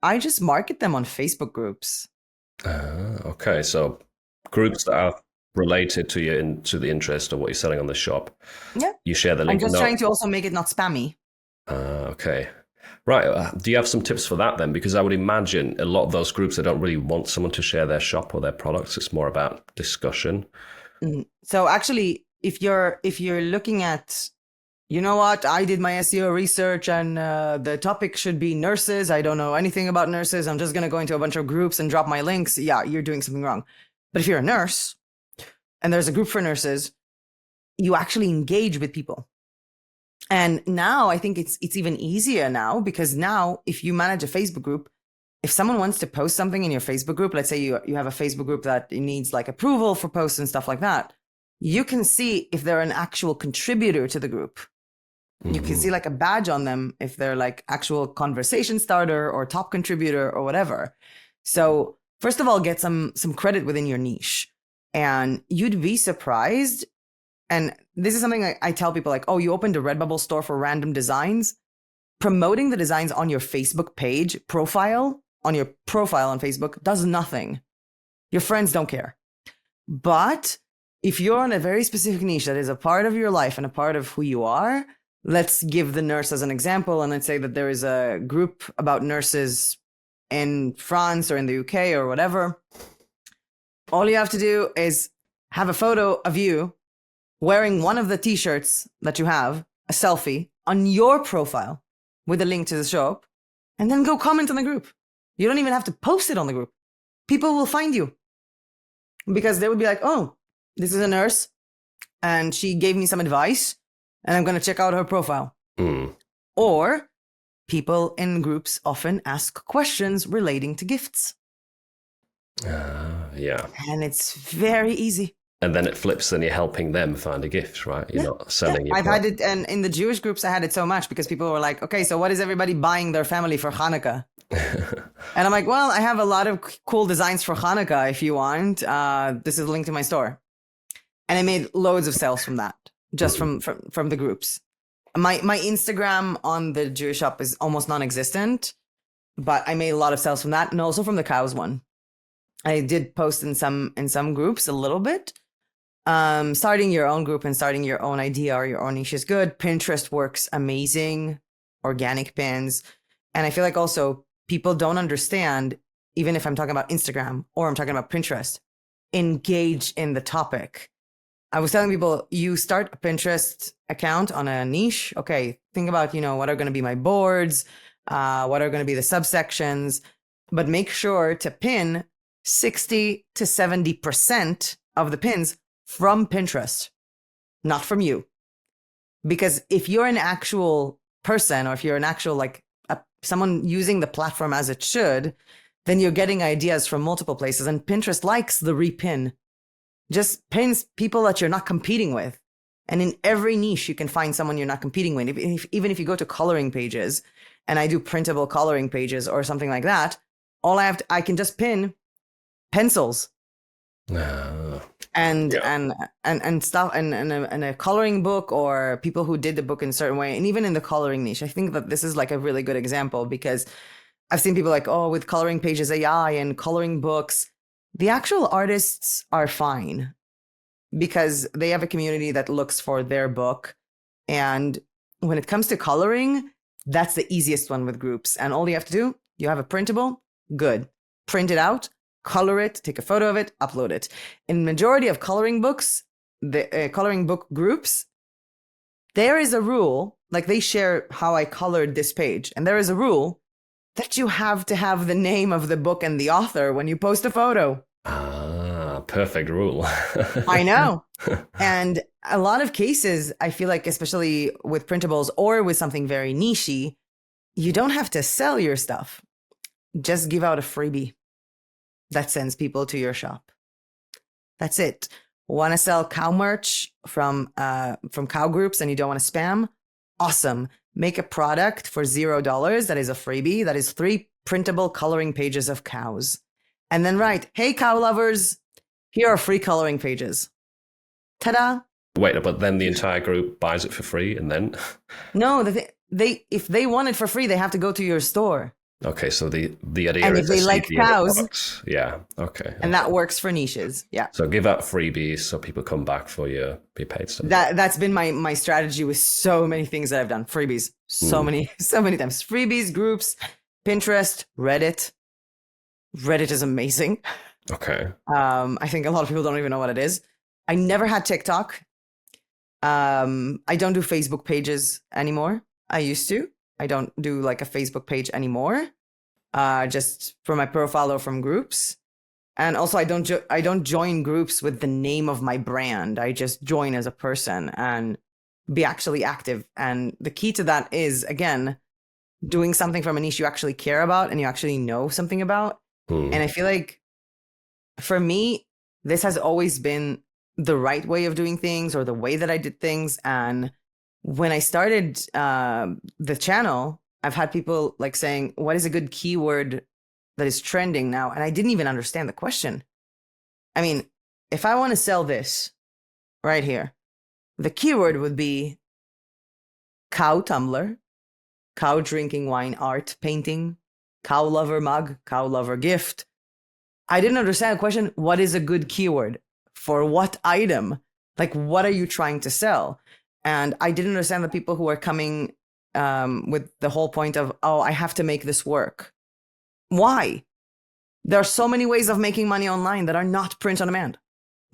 I just market them on Facebook groups. Okay, so groups that are related to the interest of what you're selling on the shop. Yeah. You share the link. I'm just trying to also make it not spammy. Okay. Right. Do you have some tips for that then? Because I would imagine a lot of those groups, they don't really want someone to share their shop or their products. It's more about discussion. So actually, if you're looking at, you know what, I did my SEO research and the topic should be nurses. I don't know anything about nurses. I'm just going to go into a bunch of groups and drop my links. Yeah, you're doing something wrong. But if you're a nurse and there's a group for nurses, you actually engage with people. And now I think it's even easier now, because now if you manage a Facebook group, if someone wants to post something in your Facebook group, let's say you have a Facebook group that needs like approval for posts and stuff like that, you can see if they're an actual contributor to the group. You can see like a badge on them if they're like actual conversation starter or top contributor or whatever. So first of all, get some credit within your niche, and you'd be surprised. And this is something I tell people, like, oh, you opened a Redbubble store for random designs. Promoting the designs on your Facebook page profile, on your profile on Facebook, does nothing. Your friends don't care. But if you're on a very specific niche that is a part of your life and a part of who you are, let's give the nurse as an example. And let's say that there is a group about nurses in France or in the UK or whatever. All you have to do is have a photo of you wearing one of the t-shirts that you have, a selfie, on your profile with a link to the shop, and then go comment on the group. You don't even have to post it on the group. People will find you because they would be like, oh, this is a nurse and she gave me some advice and I'm going to check out her profile. Or people in groups often ask questions relating to gifts. Yeah. And it's very easy. And then it flips and you're helping them find a gift, right? You're not selling it. I've had it, and in the Jewish groups, I had it so much because people were like, okay, so what is everybody buying their family for Hanukkah? And I'm like, well, I have a lot of cool designs for Hanukkah if you want. This is a link to my store. And I made loads of sales from that, just from the groups. My Instagram on the Jewish shop is almost non-existent, but I made a lot of sales from that, and also from the cows one. I did post in some groups a little bit. Starting your own group and starting your own idea or your own niche is good. Pinterest works amazing. Organic pins. And I feel like also people don't understand, even if I'm talking about Instagram or I'm talking about Pinterest, engage in the topic. I was telling people, you start a Pinterest account on a niche. Okay, think about, what are going to be my boards? What are going to be the subsections? But make sure to pin 60 to 70% of the pins from Pinterest, not from you. Because if you're an actual person, or if you're an actual, someone using the platform as it should, then you're getting ideas from multiple places. And Pinterest likes the repin. Just pins people that you're not competing with. And in every niche, you can find someone you're not competing with. Even if you go to coloring pages, and I do printable coloring pages or something like that, I can just pin pencils. And stuff, and a coloring book, or people who did the book in a certain way. And even in the coloring niche, I think that this is like a really good example, because I've seen people like, oh, with coloring pages AI and coloring books, the actual artists are fine because they have a community that looks for their book. And when it comes to coloring, that's the easiest one with groups. And all you have to do, you have a printable, good. Print it out, color it, take a photo of it, upload it. In majority of coloring books, the coloring book groups, there is a rule, like they share how I colored this page. And there is a rule that you have to have the name of the book and the author when you post a photo. Perfect rule. I know. And a lot of cases, I feel like, especially with printables or with something very nichey, you don't have to sell your stuff. Just give out a freebie that sends people to your shop. That's it. Want to sell cow merch from cow groups and you don't want to spam? Awesome. Make a product for $0 that is a freebie, that is 3 printable coloring pages of cows. And then write, hey, cow lovers, here are free coloring pages. Ta-da. Wait, but then the entire group buys it for free and then? No, if they want it for free, they have to go to your store. Okay, so the idea And is if they they see like the other cows, products. Yeah. Okay. and that works for niches. Yeah. So give out freebies so people come back for your paid stuff. That's been my strategy with so many things that I've done. Freebies. So many times. Freebies, groups, Pinterest, Reddit. Reddit is amazing. Okay. I think a lot of people don't even know what it is. I never had TikTok. I don't do Facebook pages anymore. I used to. I don't do like a Facebook page anymore. Just for my profile or from groups. And also, I don't join groups with the name of my brand. I just join as a person and be actually active. And the key to that is, again, doing something from a niche you actually care about and you actually know something about. And I feel like for me, this has always been the right way of doing things or the way that I did things. And when I started the channel, I've had people like saying, what is a good keyword that is trending now? And I didn't even understand the question. I mean, if I want to sell this right here, the keyword would be cow tumbler, cow drinking wine art painting, cow lover mug, cow lover gift. I didn't understand the question. What is a good keyword for what item? Like, what are you trying to sell? And I didn't understand the people who are coming with the whole point of, oh, I have to make this work. Why? There are so many ways of making money online that are not print on demand,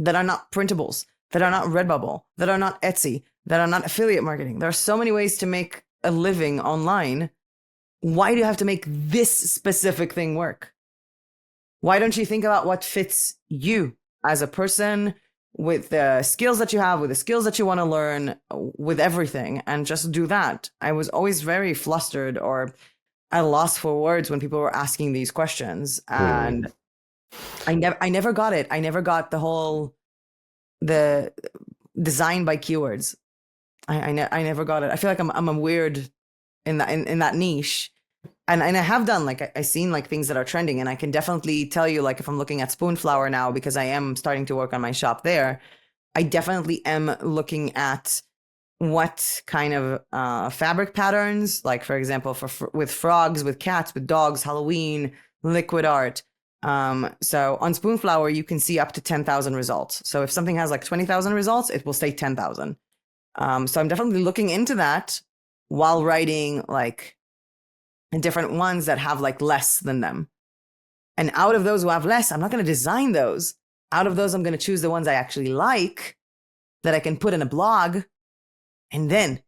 that are not printables, that are not Redbubble, that are not Etsy, that are not affiliate marketing. There are so many ways to make a living online. Why do you have to make this specific thing work? Why don't you think about what fits you as a person with the skills that you have, with the skills that you want to learn, with everything, and just do that? I was always very flustered or at a loss for words when people were asking these questions. And I never got it. I never got the design by keywords. I never got it. I feel like I'm a weird in that niche. And I have done like I seen like things that are trending, and I can definitely tell you, like, if I'm looking at Spoonflower now, because I am starting to work on my shop there, I definitely am looking at what kind of fabric patterns, like for example, with frogs, with cats, with dogs, Halloween, liquid art. So on Spoonflower, you can see up to 10,000 results. So if something has like 20,000 results, it will say 10,000. So I'm definitely looking into that while writing like different ones that have like less than them. And out of those who have less, I'm not going to design those. Out of those, I'm going to choose the ones I actually like that I can put in a blog. And then,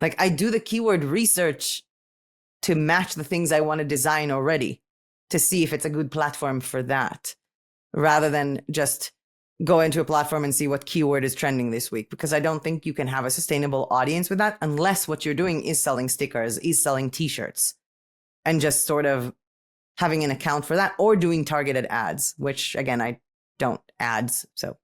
like, I do the keyword research to match the things I want to design already to see if it's a good platform for that, rather than just go into a platform and see what keyword is trending this week. Because I don't think you can have a sustainable audience with that unless what you're doing is selling stickers, is selling t-shirts, and just sort of having an account for that, or doing targeted ads, which again, I don't ads. So.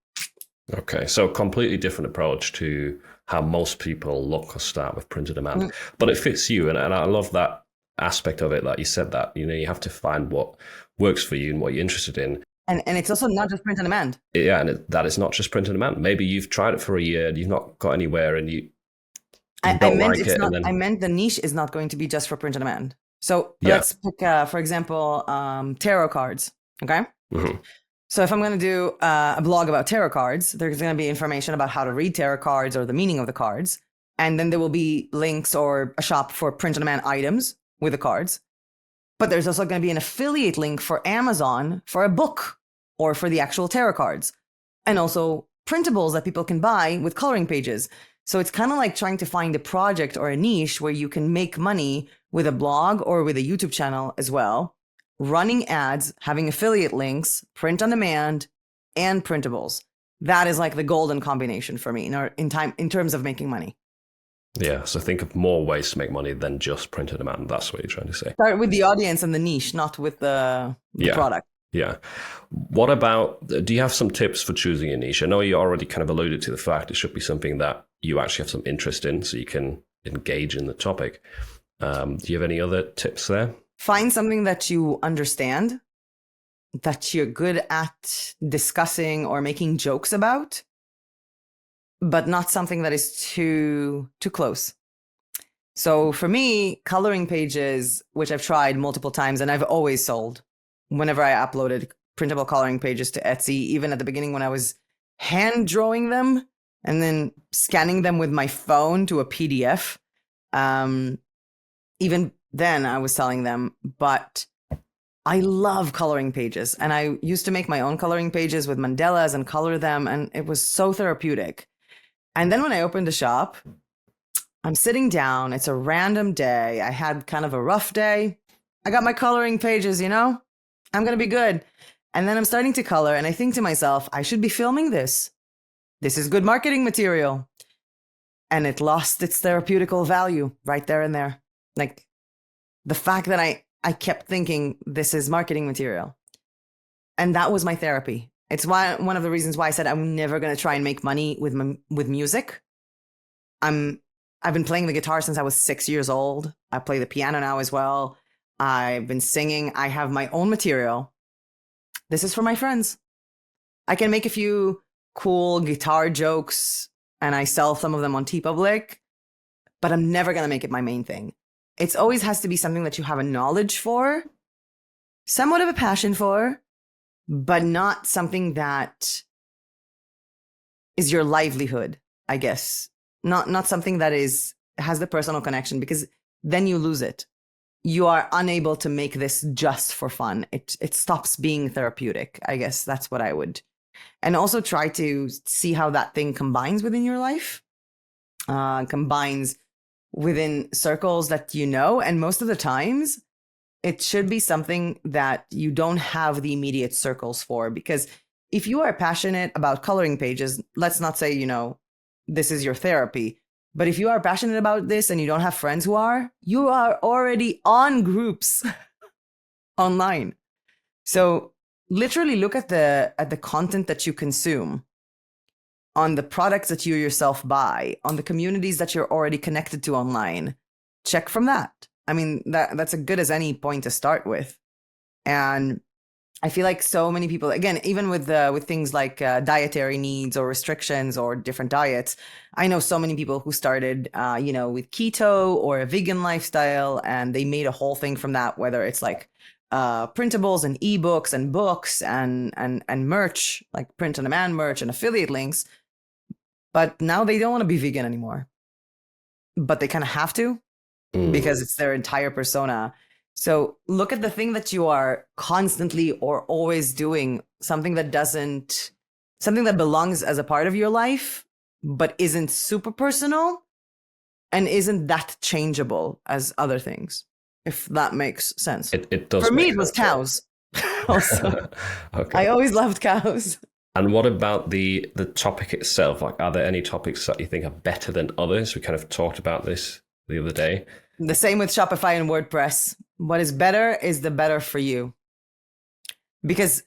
Okay, so completely different approach to how most people look or start with print on demand, but it fits you, and I love that aspect of it. That you said that you have to find what works for you and what you're interested in. And it's also not just print on demand. Yeah, and that is not just print on demand. Maybe you've tried it for a year and you've not got anywhere, and you don't like it. I meant the niche is not going to be just for print on demand. So Yeah. let's pick, for example, tarot cards. Okay. Mm-hmm. So if I'm going to do a blog about tarot cards, there's going to be information about how to read tarot cards or the meaning of the cards. And then there will be links or a shop for print on demand items with the cards. But there's also going to be an affiliate link for Amazon for a book or for the actual tarot cards. And also printables that people can buy with coloring pages. So it's kind of like trying to find a project or a niche where you can make money with a blog or with a YouTube channel as well, running ads, having affiliate links, print on demand, and printables. That is like the golden combination for me in terms of making money. Yeah, so think of more ways to make money than just print on demand. That's what you're trying to say. Start with the audience and the niche, not with the product. Yeah. What about, do you have some tips for choosing a niche? I know you already kind of alluded to the fact it should be something that you actually have some interest in so you can engage in the topic. Do you have any other tips there? Find something that you understand, that you're good at discussing or making jokes about, but not something that is too close. So for me, coloring pages, which I've tried multiple times and I've always sold whenever I uploaded printable coloring pages to Etsy, even at the beginning when I was hand drawing them and then scanning them with my phone to a PDF. Even then I was selling them, but I love coloring pages. And I used to make my own coloring pages with mandalas and color them. And it was so therapeutic. And then when I opened the shop, I'm sitting down. It's a random day. I had kind of a rough day. I got my coloring pages, I'm going to be good. And then I'm starting to color. And I think to myself, I should be filming this. This is good marketing material. And it lost its therapeutical value right there and there. Like the fact that I kept thinking this is marketing material. And that was my therapy. It's one of the reasons why I said I'm never going to try and make money with music. I've been playing the guitar since I was 6 years old. I play the piano now as well. I've been singing. I have my own material. This is for my friends. I can make a few cool guitar jokes and I sell some of them on TeePublic, but I'm never going to make it my main thing. It always has to be something that you have a knowledge for, somewhat of a passion for, but not something that is your livelihood, I guess. Not something that has the personal connection, because then you lose it. You are unable to make this just for fun. It stops being therapeutic. I guess that's what I would. And also try to see how that thing combines within your life, combines within circles that you know. And most of the times, it should be something that you don't have the immediate circles for. Because if you are passionate about coloring pages, let's not say, this is your therapy. But if you are passionate about this and you don't have friends who are, you are already on groups online. So literally look at the content that you consume, on the products that you yourself buy, on the communities that you're already connected to online. Check from that. I mean, that's as good as any point to start with. And I feel like so many people, again, even with things like dietary needs or restrictions or different diets, I know so many people who started, with keto or a vegan lifestyle, and they made a whole thing from that, whether it's like printables and ebooks and books and merch, like Print on Demand merch and affiliate links. But now they don't want to be vegan anymore. But they kind of have to because it's their entire persona. So look at the thing that you are constantly or always doing, something that belongs as a part of your life, but isn't super personal and isn't that changeable as other things, if that makes sense. It does. For me, it was cows. Also, Okay. I always loved cows. And what about the topic itself? Like, are there any topics that you think are better than others? We kind of talked about this the other day. The same with Shopify and WordPress. What is better is the better for you. Because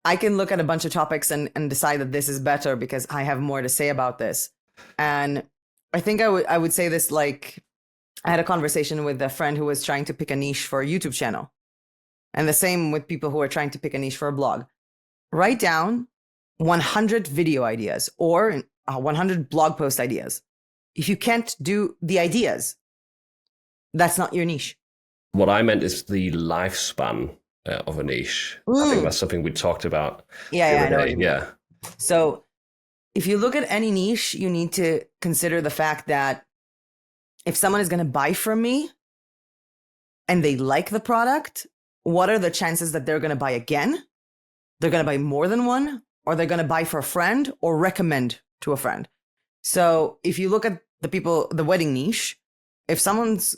I can look at a bunch of topics and decide that this is better because I have more to say about this. And I think I would say this, like, I had a conversation with a friend who was trying to pick a niche for a YouTube channel. And the same with people who are trying to pick a niche for a blog. Write down 100 video ideas or 100 blog post ideas. If you can't do the ideas, that's not your niche. What I meant is the lifespan of a niche. I think that's something we talked about. Yeah, I know what you mean. Yeah. So if you look at any niche, you need to consider the fact that if someone is going to buy from me and they like the product, what are the chances that they're going to buy again? They're going to buy more than one, or they're going to buy for a friend or recommend to a friend. So if you look at the wedding niche, if someone's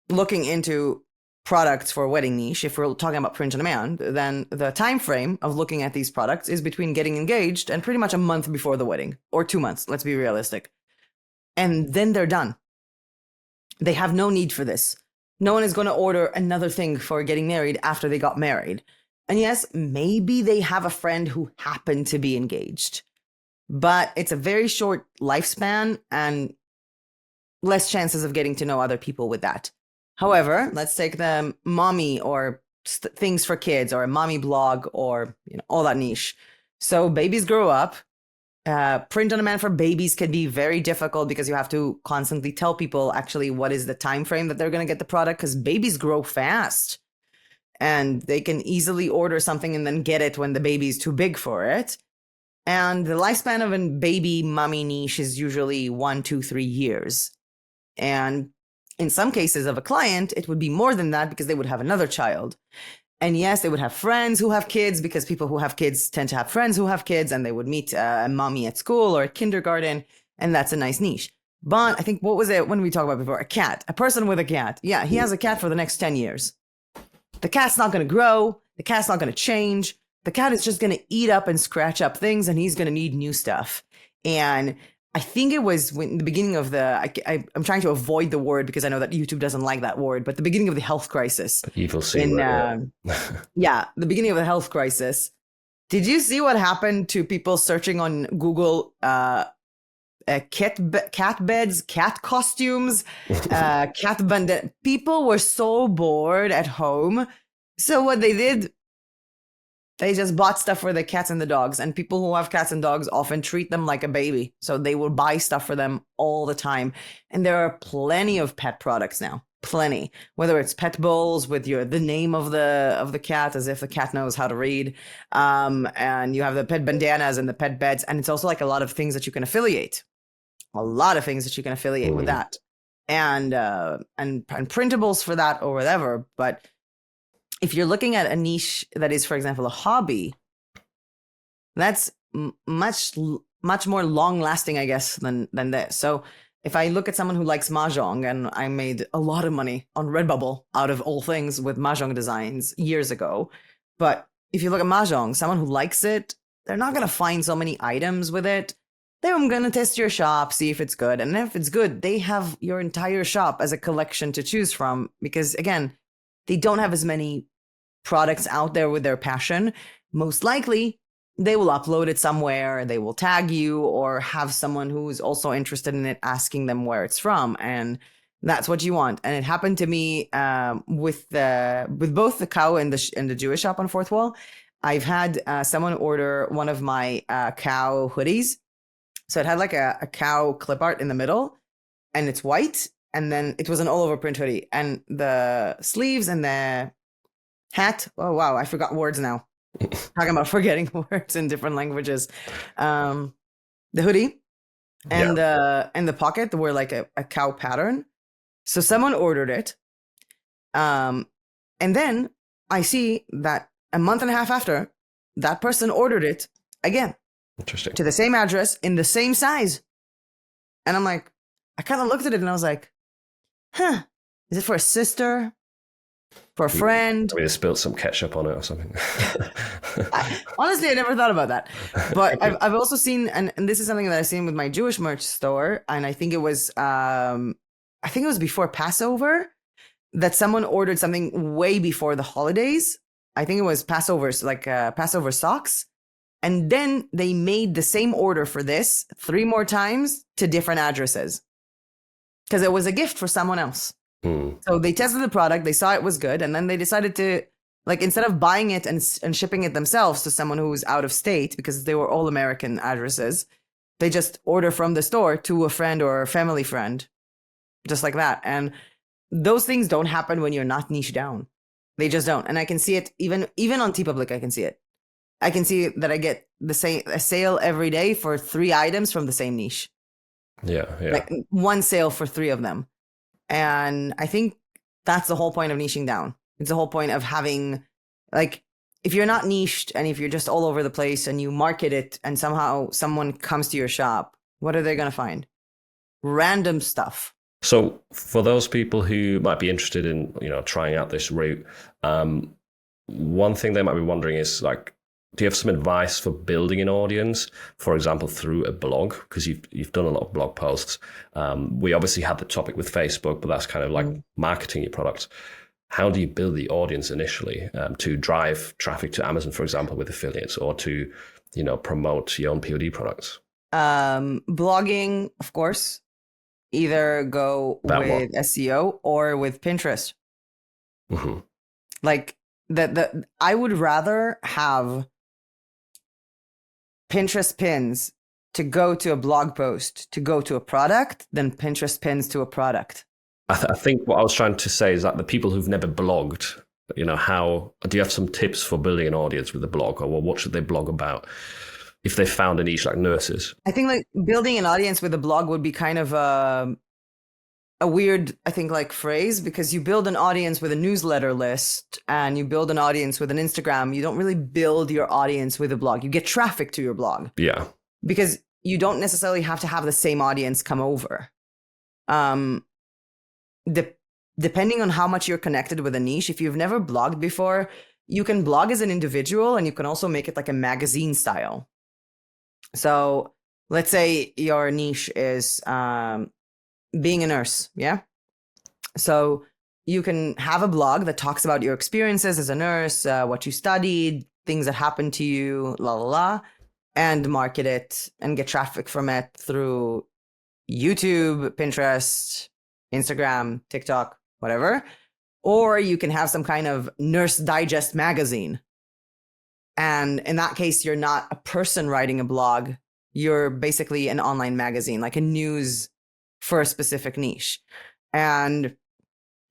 looking into products for a wedding niche, if we're talking about print on demand, then the time frame of looking at these products is between getting engaged and pretty much a month before the wedding, or 2 months. Let's be realistic. And then they're done. They have no need for this. No one is going to order another thing for getting married after they got married. And yes, maybe they have a friend who happened to be engaged, but it's a very short lifespan and less chances of getting to know other people with that. However, let's take the mommy or things for kids or a mommy blog or all that niche. So babies grow up Print on demand for babies can be very difficult because you have to constantly tell people actually what is the time frame that they're going to get the product, because babies grow fast and they can easily order something and then get it when the baby is too big for it. And the lifespan of a baby mummy niche is usually 1, 2, 3 years. And in some cases of a client, it would be more than that because they would have another child. And yes, they would have friends who have kids, because people who have kids tend to have friends who have kids, and they would meet a mommy at school or at kindergarten. And that's a nice niche. But I think, what was it when we talked about before? A cat, a person with a cat. Yeah, he has a cat for the next 10 years. The cat's not going to grow. The cat's not going to change. The cat is just going to eat up and scratch up things, and he's going to need new stuff. And I think it was when the beginning of I'm trying to avoid the word because I know that YouTube doesn't like that word, but the beginning of the health crisis. Evil C word, yeah, the beginning of the health crisis. Did you see what happened to people searching on Google cat beds, cat costumes, cat bandana? People were so bored at home. So what they did, they just bought stuff for the cats and the dogs. And people who have cats and dogs often treat them like a baby. So they will buy stuff for them all the time. And there are plenty of pet products now. Plenty. Whether it's pet bowls with the name of the cat, as if the cat knows how to read. And you have the pet bandanas and the pet beds. And it's also like a lot of things that you can affiliate. A lot of things that you can affiliate with that. And printables for that or whatever. But if you're looking at a niche that is, for example, a hobby, that's much more long lasting, I guess, than this. So if I look at someone who likes mahjong, and I made a lot of money on Redbubble out of all things with mahjong designs years ago. But if you look at mahjong, someone who likes it, they're not going to find so many items with it. They're going to test your shop, see if it's good. And if it's good, they have your entire shop as a collection to choose from, because again, they don't have as many products out there with their passion. Most likely, they will upload it somewhere, they will tag you, or have someone who's also interested in it asking them where it's from. And that's what you want. And it happened to me with both the cow and the Jewish shop on Fourthwall. I've had someone order one of my cow hoodies. So it had like a cow clip art in the middle, and it's white. And then it was an all over print hoodie, and the sleeves and the hat. Oh, wow. I forgot words now. Talking about forgetting words in different languages. The hoodie and the pocket were like a cow pattern. So someone ordered it. And then I see that a month and a half after, that person ordered it again. Interesting. To the same address in the same size. And I'm like, I kind of looked at it and I was like, is it for a sister? For a friend? I mean, they spilled some ketchup on it or something. Honestly, I never thought about that. But I've also seen, and this is something that I've seen with my Jewish merch store, and I think it was before Passover, that someone ordered something way before the holidays. I think it was Passover's, like Passover socks. And then they made the same order for this 3 more times to different addresses, because it was a gift for someone else. So they tested the product, they saw it was good, and then they decided to, like, instead of buying it and shipping it themselves to someone who was out of state, because they were all American addresses, they just order from the store to a friend or a family friend, just like that. And those things don't happen when you're not niche down. They just don't. And I can see it even on TeePublic. I can see it. I can see that I get a sale every day for 3 items from the same niche. Yeah. Like 1 sale for 3 of them. And I think that's the whole point of niching down. It's the whole point of having, like, if you're not niched and if you're just all over the place and you market it and somehow someone comes to your shop, what are they going to find? Random stuff. So for those people who might be interested in, trying out this route, one thing they might be wondering is, like, do you have some advice for building an audience, for example, through a blog? Because you've done a lot of blog posts. We obviously had the topic with Facebook, but that's kind of like marketing your product. How do you build the audience initially to drive traffic to Amazon, for example, with affiliates, or to, promote your own POD products? Blogging, of course. Either go with SEO or with Pinterest. Mm-hmm. Like I would rather have Pinterest pins to go to a blog post to go to a product than Pinterest pins to a product. I think what I was trying to say is that the people who've never blogged, how do you have some tips for building an audience with a blog, or what should they blog about if they found a niche like nurses? I think like building an audience with a blog would be kind of a weird, I think, like phrase, because you build an audience with a newsletter list and you build an audience with an Instagram. You don't really build your audience with a blog. You get traffic to your blog. Yeah. Because you don't necessarily have to have the same audience come over. Depending on how much you're connected with a niche, if you've never blogged before, you can blog as an individual and you can also make it like a magazine style. So let's say your niche is being a nurse, yeah? So you can have a blog that talks about your experiences as a nurse, what you studied, things that happened to you, la la la, and market it and get traffic from it through YouTube, Pinterest, Instagram, TikTok, whatever. Or you can have some kind of Nurse Digest magazine. And in that case, you're not a person writing a blog. You're basically an online magazine, like a news for a specific niche. And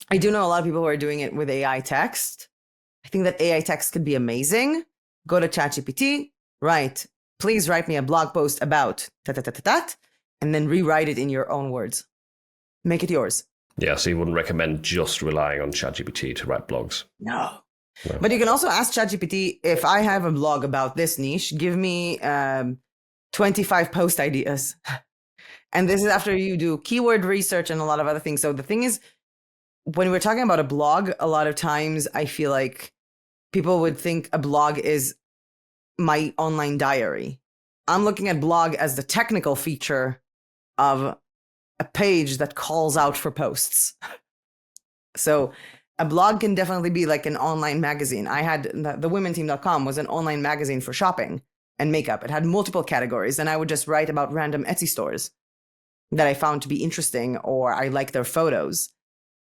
I do know a lot of people who are doing it with AI text. I think that AI text could be amazing. Go to ChatGPT, please write me a blog post about that, and then rewrite it in your own words. Make it yours. Yeah, so you wouldn't recommend just relying on ChatGPT to write blogs? No. But you can also ask ChatGPT, if I have a blog about this niche, give me 25 post ideas. And this is after you do keyword research and a lot of other things. So the thing is, when we're talking about a blog, a lot of times I feel like people would think a blog is my online diary. I'm looking at blog as the technical feature of a page that calls out for posts. So a blog can definitely be like an online magazine. I had the womenteam.com was an online magazine for shopping and makeup. It had multiple categories, and I would just write about random Etsy stores that I found to be interesting, or I like their photos.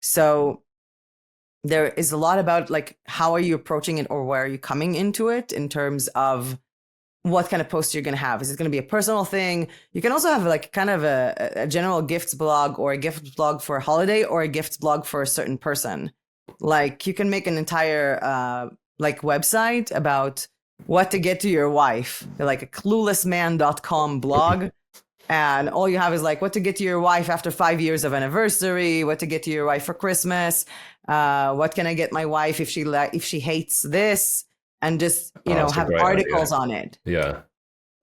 So there is a lot about like, how are you approaching it, or where are you coming into it in terms of what kind of posts you're going to have. Is it going to be a personal thing? You can also have like kind of a general gifts blog, or a gifts blog for a holiday, or a gifts blog for a certain person. Like you can make an entire like website about what to get to your wife, like a cluelessman.com blog. And all you have is like what to get to your wife after 5 years of anniversary, what to get to your wife for Christmas, what can I get my wife if she hates this, and just have articles on it. Yeah,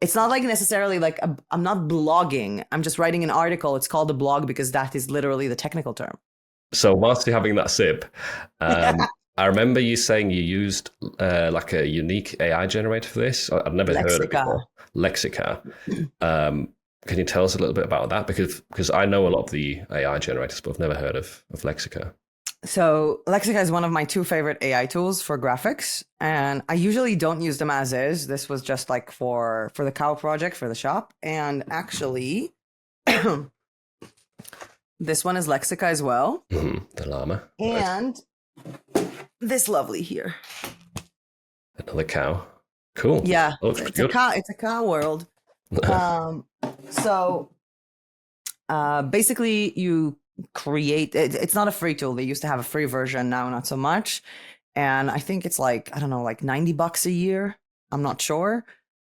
it's not like necessarily like I'm not blogging. I'm just writing an article. It's called a blog because that is literally the technical term. So whilst you're having that sip, I remember you saying you used like a unique AI generator for this. I've never heard of it before. Lexica. Can you tell us a little bit about that? Because I know a lot of the AI generators, but I've never heard of Lexica. So Lexica is one of my 2 favorite AI tools for graphics, and I usually don't use them as is. This was just like for the cow project for the shop, and actually this one is Lexica as well. Mm-hmm. The llama. And this lovely here. Another cow. Cool. Yeah, it's a cow world. So basically you create it's not a free tool. They used to have a free version, now not so much, and I think it's like, I don't know, like $90 a year. I'm not sure.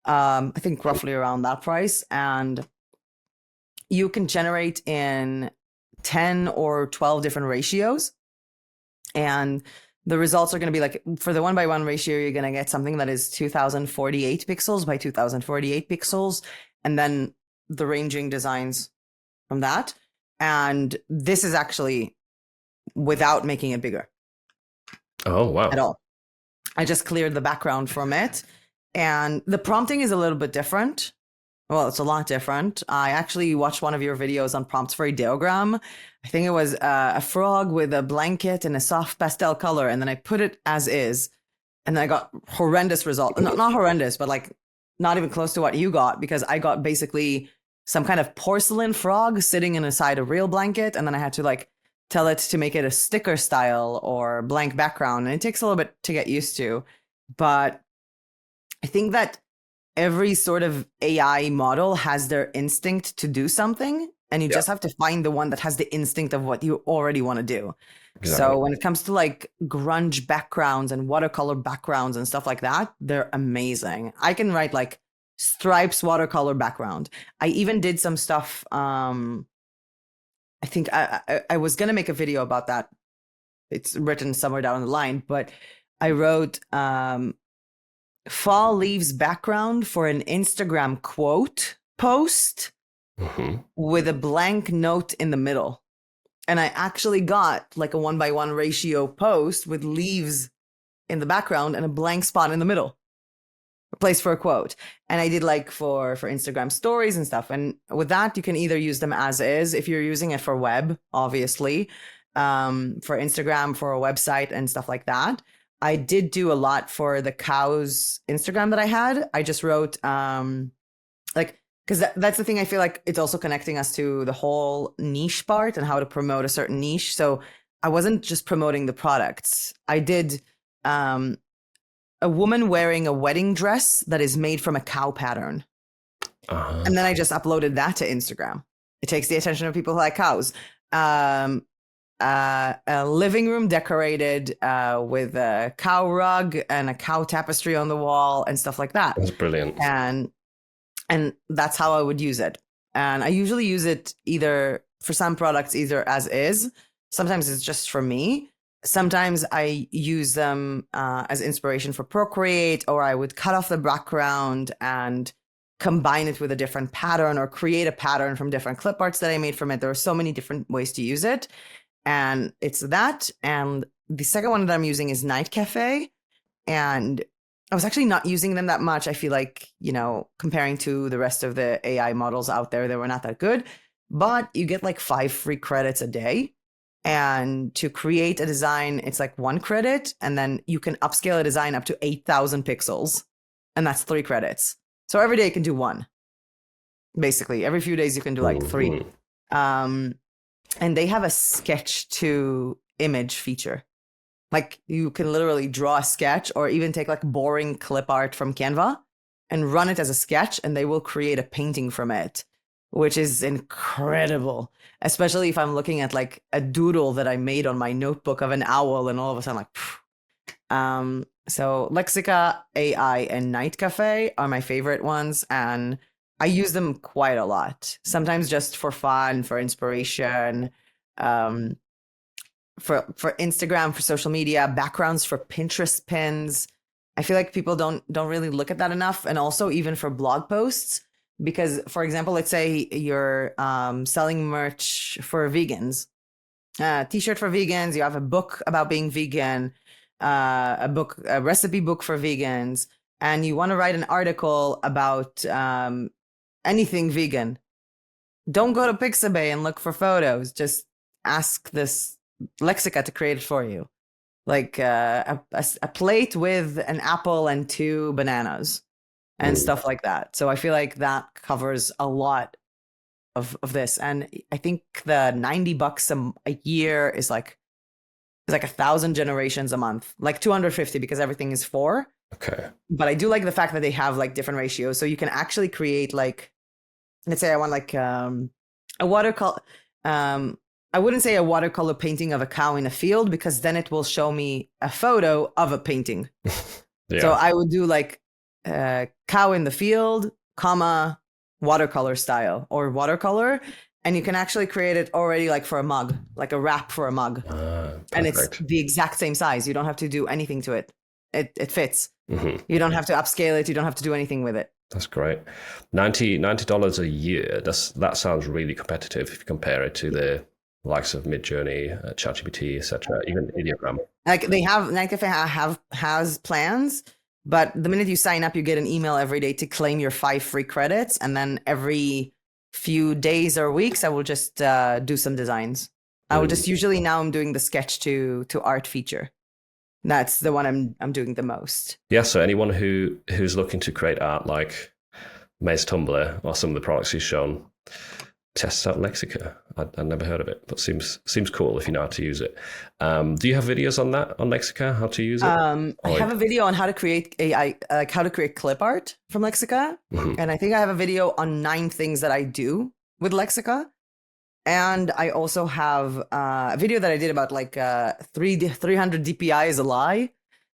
I think roughly around that price, and you can generate in 10 or 12 different ratios, and the results are going to be like, for the 1:1 ratio, you're going to get something that is 2048 pixels by 2048 pixels, and then the ranging designs from that. And this is actually without making it bigger. Oh, wow. At all. I just cleared the background from it. And the prompting is a little bit different. Well, it's a lot different. I actually watched one of your videos on prompts for ideogram. I think it was a frog with a blanket and a soft pastel color. And then I put it as is. And then I got horrendous results. Not horrendous, but like not even close to what you got, because I got basically some kind of porcelain frog sitting inside a real blanket. And then I had to like tell it to make it a sticker style or blank background. And it takes a little bit to get used to. But I think that every sort of AI model has their instinct to do something, and you just have to find the one that has the instinct of what you already want to do. Exactly. So when it comes to like grunge backgrounds and watercolor backgrounds and stuff like that, they're amazing. I can write like stripes watercolor background. I even did some stuff. I think I was gonna make a video about that. It's written somewhere down the line, but I wrote fall leaves background for an Instagram quote post with a blank note in the middle. And I actually got like a 1:1 ratio post with leaves in the background and a blank spot in the middle, a place for a quote. And I did like for Instagram stories and stuff. And with that, you can either use them as is, if you're using it for web, obviously, for Instagram, for a website and stuff like that. I did do a lot for the cows Instagram that I had. I just wrote because that's the thing. I feel like it's also connecting us to the whole niche part and how to promote a certain niche. So I wasn't just promoting the products. I did a woman wearing a wedding dress that is made from a cow pattern. And then I just uploaded that to Instagram. It takes the attention of people who like cows. A living room decorated with a cow rug and a cow tapestry on the wall and stuff like that. That's brilliant. And that's how I would use it. And I usually use it either for some products, either as is. Sometimes it's just for me. Sometimes I use them as inspiration for Procreate, or I would cut off the background and combine it with a different pattern or create a pattern from different clip arts that I made from it. There are so many different ways to use it. And it's that. And the second one that I'm using is Night Cafe. And I was actually not using them that much. I feel like, comparing to the rest of the AI models out there, they were not that good. But you get like 5 free credits a day. And to create a design, it's like 1 credit. And then you can upscale a design up to 8,000 pixels. And that's 3 credits. So every day you can do 1. Basically, every few days you can do like 3. And they have a sketch to image feature. Like you can literally draw a sketch or even take like boring clip art from Canva and run it as a sketch, and they will create a painting from it, which is incredible. Especially if I'm looking at like a doodle that I made on my notebook of an owl, and all of a sudden like, so Lexica, AI, and Night Cafe are my favorite ones, and I use them quite a lot. Sometimes just for fun, for inspiration, for Instagram, for social media, backgrounds for Pinterest pins. I feel like people don't really look at that enough, and also even for blog posts. Because, for example, let's say you're selling merch for vegans, t-shirt for vegans. You have a book about being vegan, a recipe book for vegans, and you want to write an article about anything vegan. Don't go to Pixabay and look for photos. Just ask this Lexica to create it for you, like a plate with an apple and 2 bananas and stuff like that. So I feel like that covers a lot of this. And I think the $90 a year is like 1,000 generations a month, like 250 because everything is 4. Okay. But I do like the fact that they have like different ratios, so you can actually create like, let's say I want like a watercolor. I wouldn't say a watercolor painting of a cow in a field, because then it will show me a photo of a painting. Yeah. So I would do like cow in the field, comma, watercolor style or watercolor. And you can actually create it already like for a mug, like a wrap for a mug. And it's the exact same size. You don't have to do anything to it. It fits. You don't have to upscale it. You don't have to do anything with it. That's great. $90 a year. That sounds really competitive if you compare it to the likes of Midjourney, ChatGPT, etc., even Ideogram. Like they have, Night Cafe has plans, but the minute you sign up, you get an email every day to claim your 5 free credits, and then every few days or weeks, I will just do some designs. I will just usually now I'm doing the sketch to art feature. That's the one I'm doing the most. Yeah. So anyone who's looking to create art like Mey's Tumblr or some of the products he's shown, tests out Lexica. I'd never heard of it, but seems cool if you know how to use it. Do you have videos on that, on Lexica, how to use it? I have a video on how to create AI, like how to create clip art from Lexica. And I think I have a video on 9 things that I do with Lexica. And I also have a video that I did about like 300 DPI is a lie.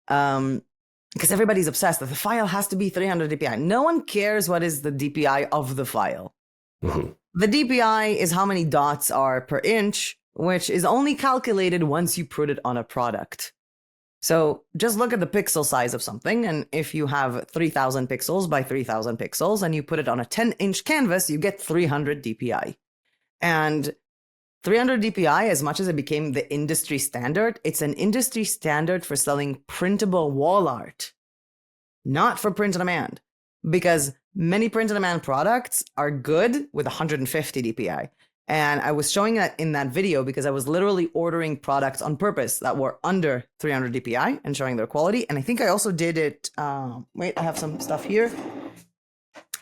Because everybody's obsessed that the file has to be 300 DPI. No one cares what is the DPI of the file. The DPI is how many dots are per inch, which is only calculated once you put it on a product. So just look at the pixel size of something, and if you have 3,000 pixels by 3,000 pixels and you put it on a 10-inch canvas, you get 300 DPI. And 300 DPI, as much as it became the industry standard, it's an industry standard for selling printable wall art, not for print on demand, because many print on demand products are good with 150 DPI. And I was showing that in that video because I was literally ordering products on purpose that were under 300 DPI and showing their quality. And I think I also did it. Wait, I have some stuff here.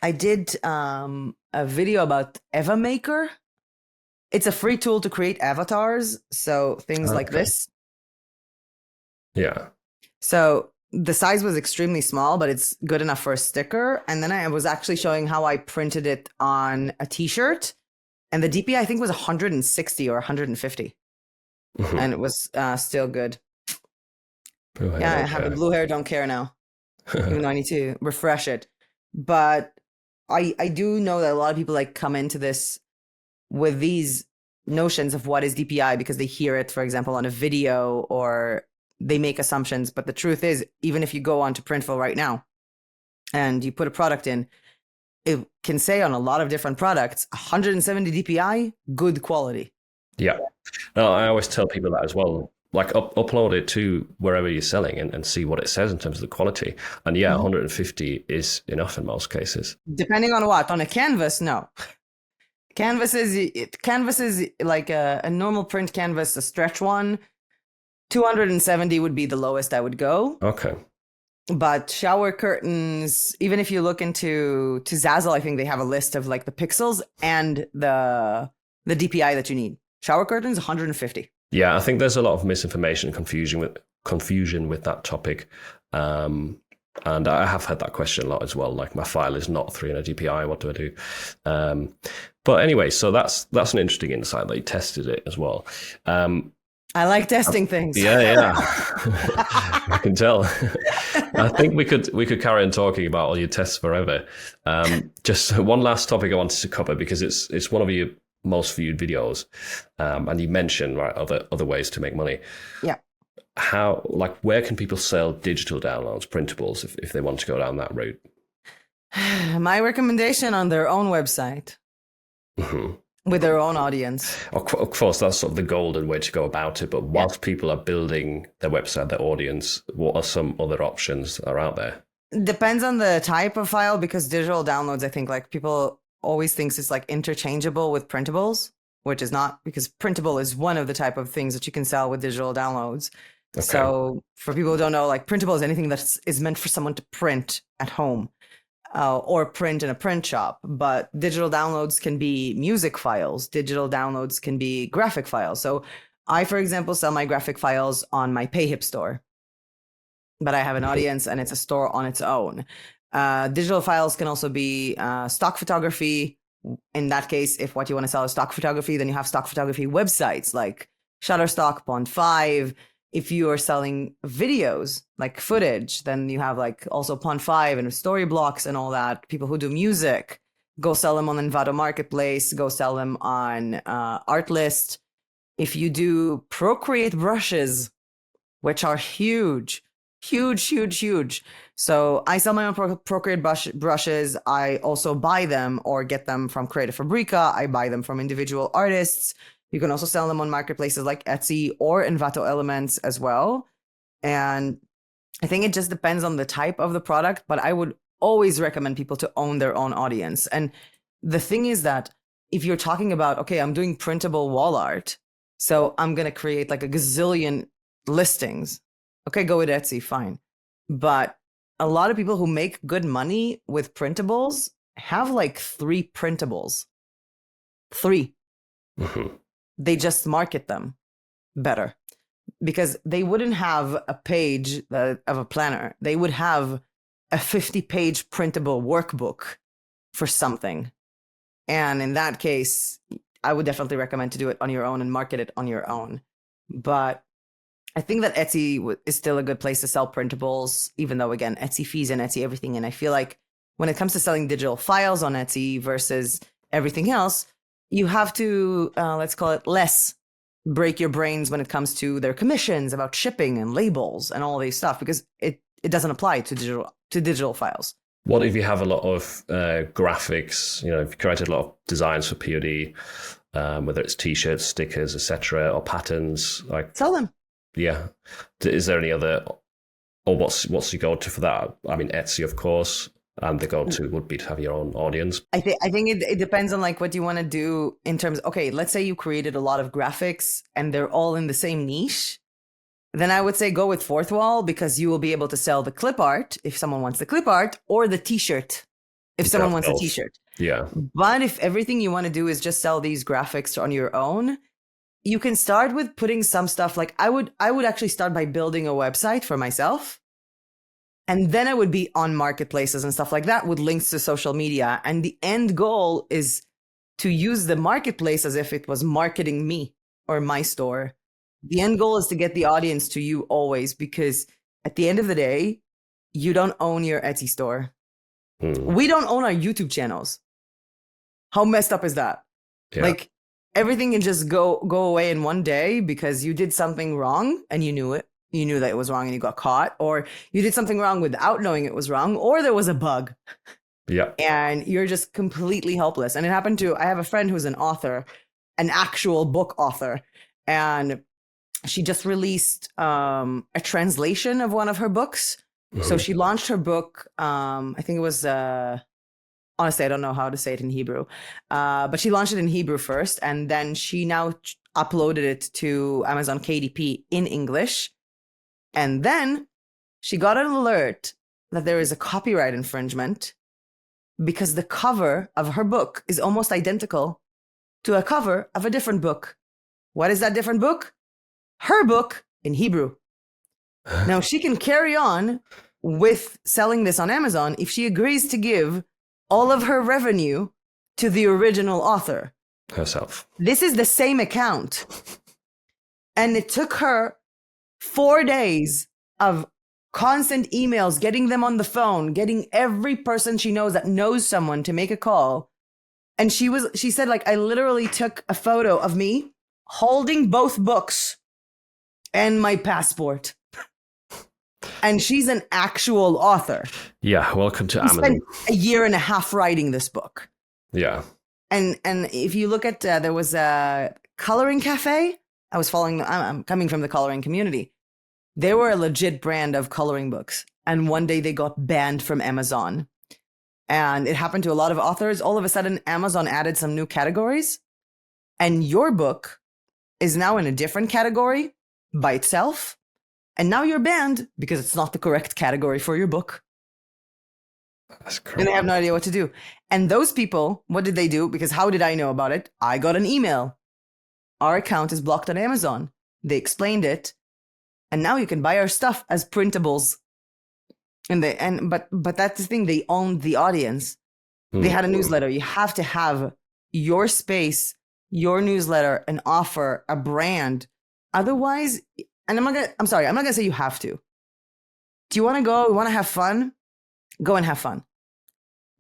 I did a video about Eva Maker. It's a free tool to create avatars. So things like this. Yeah. So the size was extremely small, but it's good enough for a sticker. And then I was actually showing how I printed it on a t-shirt. And the DPI, I think, was 160 or 150. And it was still good. Yeah, I have a blue hair, don't care now. Even though I need to refresh it. But I do know that a lot of people like come into this with these notions of what is DPI because they hear it, for example, on a video, or they make assumptions. But the truth is, even if you go onto Printful right now and you put a product in, it can say on a lot of different products, 170 DPI, good quality. Yeah. No, I always tell people that as well. Like upload it to wherever you're selling and see what it says in terms of the quality. And yeah, 150 is enough in most cases. Depending on what? On a canvas, no. Canvas is like a normal print canvas, a stretch one. 270 would be the lowest I would go. Okay. But shower curtains, even if you look into Zazzle, I think they have a list of like the pixels and the DPI that you need. Shower curtains, 150. Yeah, I think there's a lot of misinformation and confusion with that topic. And I have had that question a lot as well. Like, my file is not 300 DPI. What do I do? But anyway, so that's an interesting insight that you tested it as well. I like testing things. Yeah. I can tell. I think we could carry on talking about all your tests forever. Just one last topic I wanted to cover, because it's one of your most viewed videos, and you mentioned other ways to make money. Yeah. Where can people sell digital downloads, printables, if they want to go down that route? My recommendation, on their own website. With their own audience. Of course, that's sort of the golden way to go about it. But whilst people are building their website, their audience, what are some other options that are out there? Depends on the type of file, because digital downloads, I think, like, people always thinks it's like interchangeable with printables, which is not, because printable is one of the type of things that you can sell with digital downloads. Okay. So for people who don't know, like, printable is anything that is meant for someone to print at home. Or print in a print shop. But digital downloads can be music files. Digital downloads can be graphic files. So I, for example, sell my graphic files on my PayHip store. But I have an audience, and it's a store on its own. Digital files can also be stock photography. In that case, if what you want to sell is stock photography, then you have stock photography websites like Shutterstock, Pond5. If you are selling videos, like footage, then you have like also Pond5 and Storyblocks and all that. People who do music, go sell them on Envato Marketplace, go sell them on Artlist. If you do Procreate brushes, which are huge. So I sell my own Procreate brushes. I also buy them or get them from Creative Fabrica. I buy them from individual artists. You can also sell them on marketplaces like Etsy or Envato Elements as well. And I think it just depends on the type of the product, but I would always recommend people to own their own audience. And the thing is that if you're talking about, okay, I'm doing printable wall art, so I'm going to create like a gazillion listings. Okay, go with Etsy, fine. But a lot of people who make good money with printables have like 3 printables. 3. Mhm. They just market them better because they wouldn't have a page of a planner. They would have a 50-page printable workbook for something. And in that case, I would definitely recommend to do it on your own and market it on your own. But I think that Etsy is still a good place to sell printables, even though, again, Etsy fees and Etsy everything. And I feel like when it comes to selling digital files on Etsy versus everything else, you have to, let's call it less break your brains when it comes to their commissions about shipping and labels and all these stuff, because it doesn't apply to digital files. What if you have a lot of graphics? You know, if you created a lot of designs for POD, whether it's T-shirts, stickers, etc., or patterns, like sell them. Yeah. Is there any other, or what's your go-to for that? I mean, Etsy, of course, and the go-to would be to have your own audience. I think it depends on like what you want to do in terms. Okay, let's say you created a lot of graphics and they're all in the same niche. Then I would say go with Fourthwall, because you will be able to sell the clip art if someone wants the clip art, or the T-shirt if someone wants a T-shirt. Yeah. But if everything you want to do is just sell these graphics on your own, you can start with putting some stuff. Like I would actually start by building a website for myself. And then I would be on marketplaces and stuff like that with links to social media. And the end goal is to use the marketplace as if it was marketing me or my store. The end goal is to get the audience to you always, because at the end of the day, you don't own your Etsy store. We don't own our YouTube channels. How messed up is that? Yeah. Like everything can just go away in one day because you did something wrong and you knew it. You knew that it was wrong and you got caught, or you did something wrong without knowing it was wrong, or there was a bug. Yeah. And you're just completely helpless. And it happened to, I have a friend who's an author, an actual book author, and she just released a translation of one of her books. Mm-hmm. So she launched her book. I think it was, honestly, I don't know how to say it in Hebrew, but she launched it in Hebrew first. And then she now uploaded it to Amazon KDP in English. And then she got an alert that there is a copyright infringement because the cover of her book is almost identical to a cover of a different book. What is that different book? Her book in Hebrew. Now, she can carry on with selling this on Amazon if she agrees to give all of her revenue to the original author. Herself. This is the same account. And it took her 4 days of constant emails, getting them on the phone, getting every person she knows that knows someone to make a call. And she said, like, I literally took a photo of me holding both books and my passport. And she's an actual author. Yeah, welcome to Amazon. Spent a year and a half writing this book. Yeah. And if you look at, there was a coloring cafe. I'm coming from the coloring community. They were a legit brand of coloring books. And one day they got banned from Amazon. And it happened to a lot of authors. All of a sudden, Amazon added some new categories. And your book is now in a different category by itself. And now you're banned because it's not the correct category for your book. That's crazy. And they have no idea what to do. And those people, what did they do? Because how did I know about it? I got an email. Our account is blocked on Amazon. They explained it. And now you can buy our stuff as printables. But that's the thing. They owned the audience. They had a newsletter. You have to have your space, your newsletter, an offer, a brand. Otherwise, and I'm not gonna say you have to. Do you want to go? You want to have fun? Go and have fun.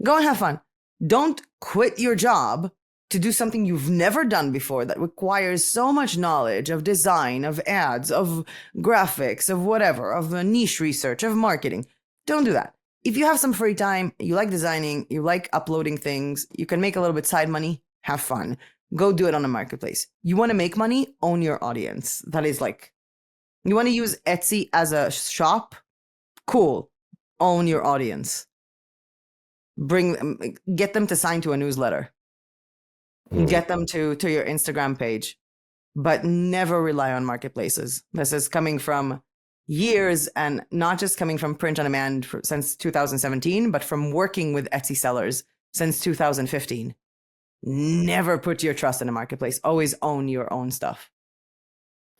Go and have fun. Don't quit your job to do something you've never done before that requires so much knowledge of design, of ads, of graphics, of whatever, of niche research, of marketing. Don't do that. If you have some free time, you like designing, you like uploading things, you can make a little bit side money, have fun. Go do it on a marketplace. You want to make money? Own your audience. That is like, you want to use Etsy as a shop? Cool. Own your audience. Get them to sign to a newsletter. Get them to your Instagram page, but never rely on marketplaces. This is coming from years, and not just coming from print on demand since 2017, but from working with Etsy sellers since 2015. never put your trust in a marketplace. Always own your own stuff.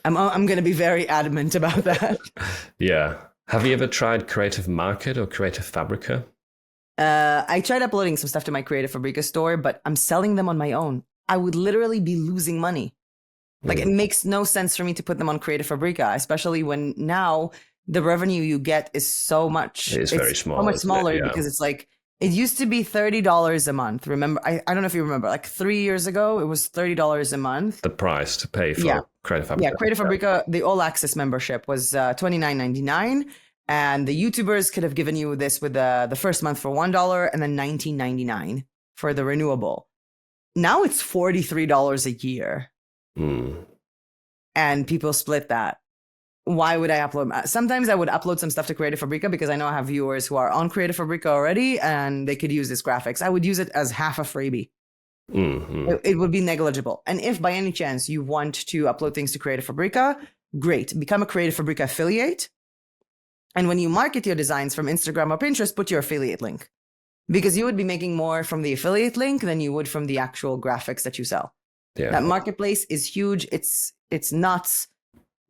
I'm going to be very adamant about that. Yeah. Have you ever tried Creative Market or Creative Fabrica? I tried uploading some stuff to my Creative Fabrica store, but I'm selling them on my own. I would literally be losing money. Like, it makes no sense for me to put them on Creative Fabrica, especially when now the revenue you get is so much. It's very small. So much smaller Yeah. because it's like, it used to be $30 a month. Remember, I don't know if you remember, like 3 years ago, it was $30 a month. The price to pay for Creative Fabrica. Yeah, Creative Fabrica, the All Access membership was $29.99. And the YouTubers could have given you this with the first month for $1 and then $19.99 for the renewable. Now it's $43 a year. And people split that. Why would I upload? Sometimes I would upload some stuff to Creative Fabrica because I know I have viewers who are on Creative Fabrica already and they could use this graphics. I would use it as half a freebie. It would be negligible. And if by any chance you want to upload things to Creative Fabrica, great. Become a Creative Fabrica affiliate. And when you market your designs from Instagram or Pinterest, put your affiliate link. Because you would be making more from the affiliate link than you would from the actual graphics that you sell. Yeah. That marketplace is huge. It's nuts.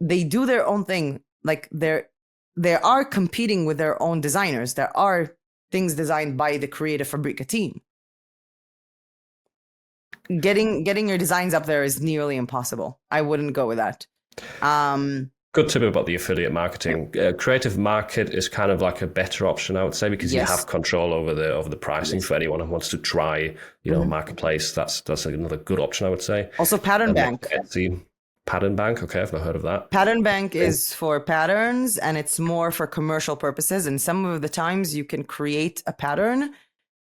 They do their own thing. Like they are competing with their own designers. There are things designed by the Creative Fabrica team. Getting your designs up there is nearly impossible. I wouldn't go with that. Good tip about the affiliate marketing. Creative Market is kind of like a better option, I would say, because you have control over the pricing for anyone who wants to try, marketplace. That's another good option, I would say. Also, Pattern Bank. Etsy. Pattern Bank. Okay, I've not heard of that. Pattern Bank is for patterns, and it's more for commercial purposes. And some of the times you can create a pattern,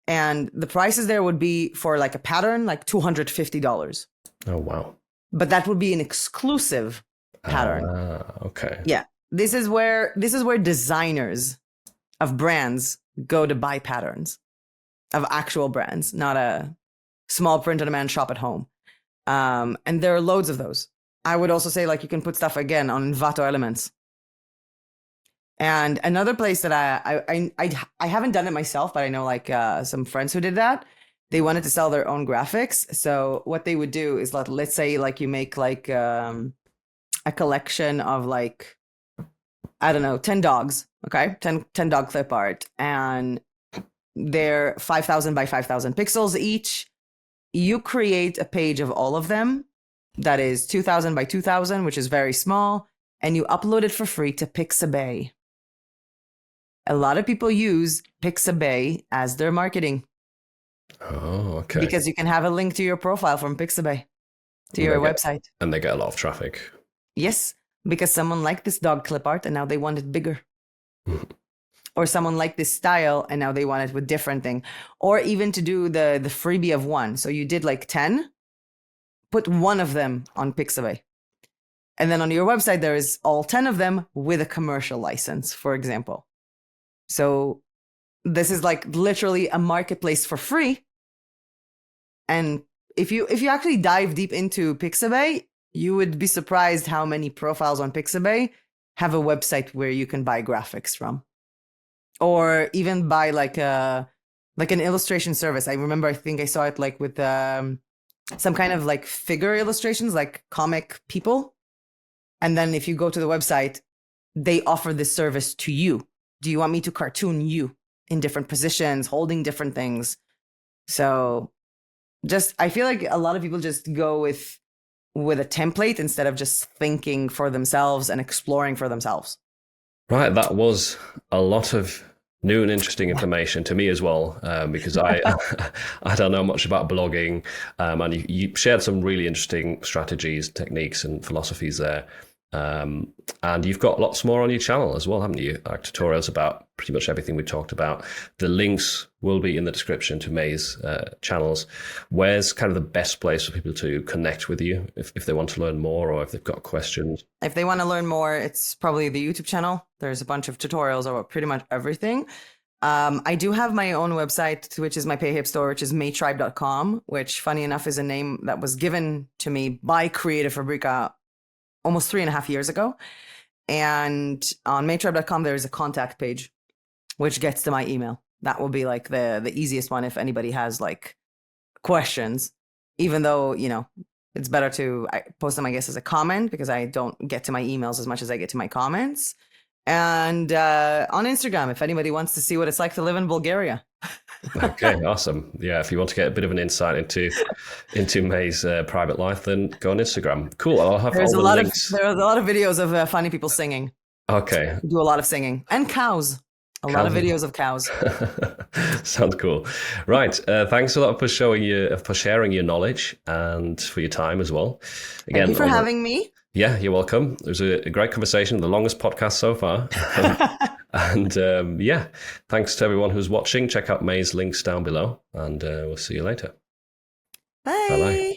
and the prices there would be for like a pattern, like $250. Oh wow! But that would be an exclusive pattern. Okay. Yeah. This is where designers of brands go to buy patterns of actual brands, not a small print-on-demand shop at home. And there are loads of those. I would also say, like, you can put stuff again on Envato Elements. And another place that I haven't done it myself, but I know like some friends who did that. They wanted to sell their own graphics. So what they would do is let's say like you make like a collection of like, I don't know, 10 dogs, okay? 10 dog clip art. And they're 5,000 by 5,000 pixels each. You create a page of all of them that is 2,000 by 2,000, which is very small, and you upload it for free to Pixabay. A lot of people use Pixabay as their marketing. Oh, okay. Because you can have a link to your profile from Pixabay to your website. And they get a lot of traffic. Yes, because someone liked this dog clip art and now they want it bigger. Or someone liked this style and now they want it with different thing. Or even to do the freebie of one. So you did like 10, put one of them on Pixabay. And then on your website, there is all 10 of them with a commercial license, for example. So this is like literally a marketplace for free. And if you actually dive deep into Pixabay, you would be surprised how many profiles on Pixabay have a website where you can buy graphics from. Or even buy like an illustration service. I think I saw it like with some kind of like figure illustrations, like comic people. And then if you go to the website, they offer this service to you. Do you want me to cartoon you in different positions, holding different things? So I feel like a lot of people just go with a template instead of just thinking for themselves and exploring for themselves. Right, that was a lot of new and interesting information to me as well, because I don't know much about blogging, and you shared some really interesting strategies, techniques, and philosophies there. And you've got lots more on your channel as well, haven't you? Like tutorials about pretty much everything we talked about. The links will be in the description to Mey's channels. Where's kind of the best place for people to connect with you if they want to learn more or if they've got questions? If they want to learn more, it's probably the YouTube channel. There's a bunch of tutorials about pretty much everything. I do have my own website, which is my PayHip store, which is maytribe.com, which funny enough is a name that was given to me by Creative Fabrica almost 3.5 years ago. And on maytribe.com, there's a contact page, which gets to my email. That will be like the easiest one if anybody has like questions. even though, it's better to post them, I guess, as a comment, because I don't get to my emails as much as I get to my comments. And on Instagram, if anybody wants to see what it's like to live in Bulgaria. Okay, awesome. Yeah, if you want to get a bit of an insight into Mey's private life, then go on Instagram. Cool. I'll have all the links. There are a lot of videos of funny people singing. Okay. We do a lot of singing. And cows. A lot of videos of cows. Sounds cool. Right. Thanks a lot for sharing your knowledge and for your time as well. Again, thank you for having me. Yeah, you're welcome. It was a great conversation, the longest podcast so far. And thanks to everyone who's watching. Check out Mey's links down below, and we'll see you later. Bye. Bye-bye.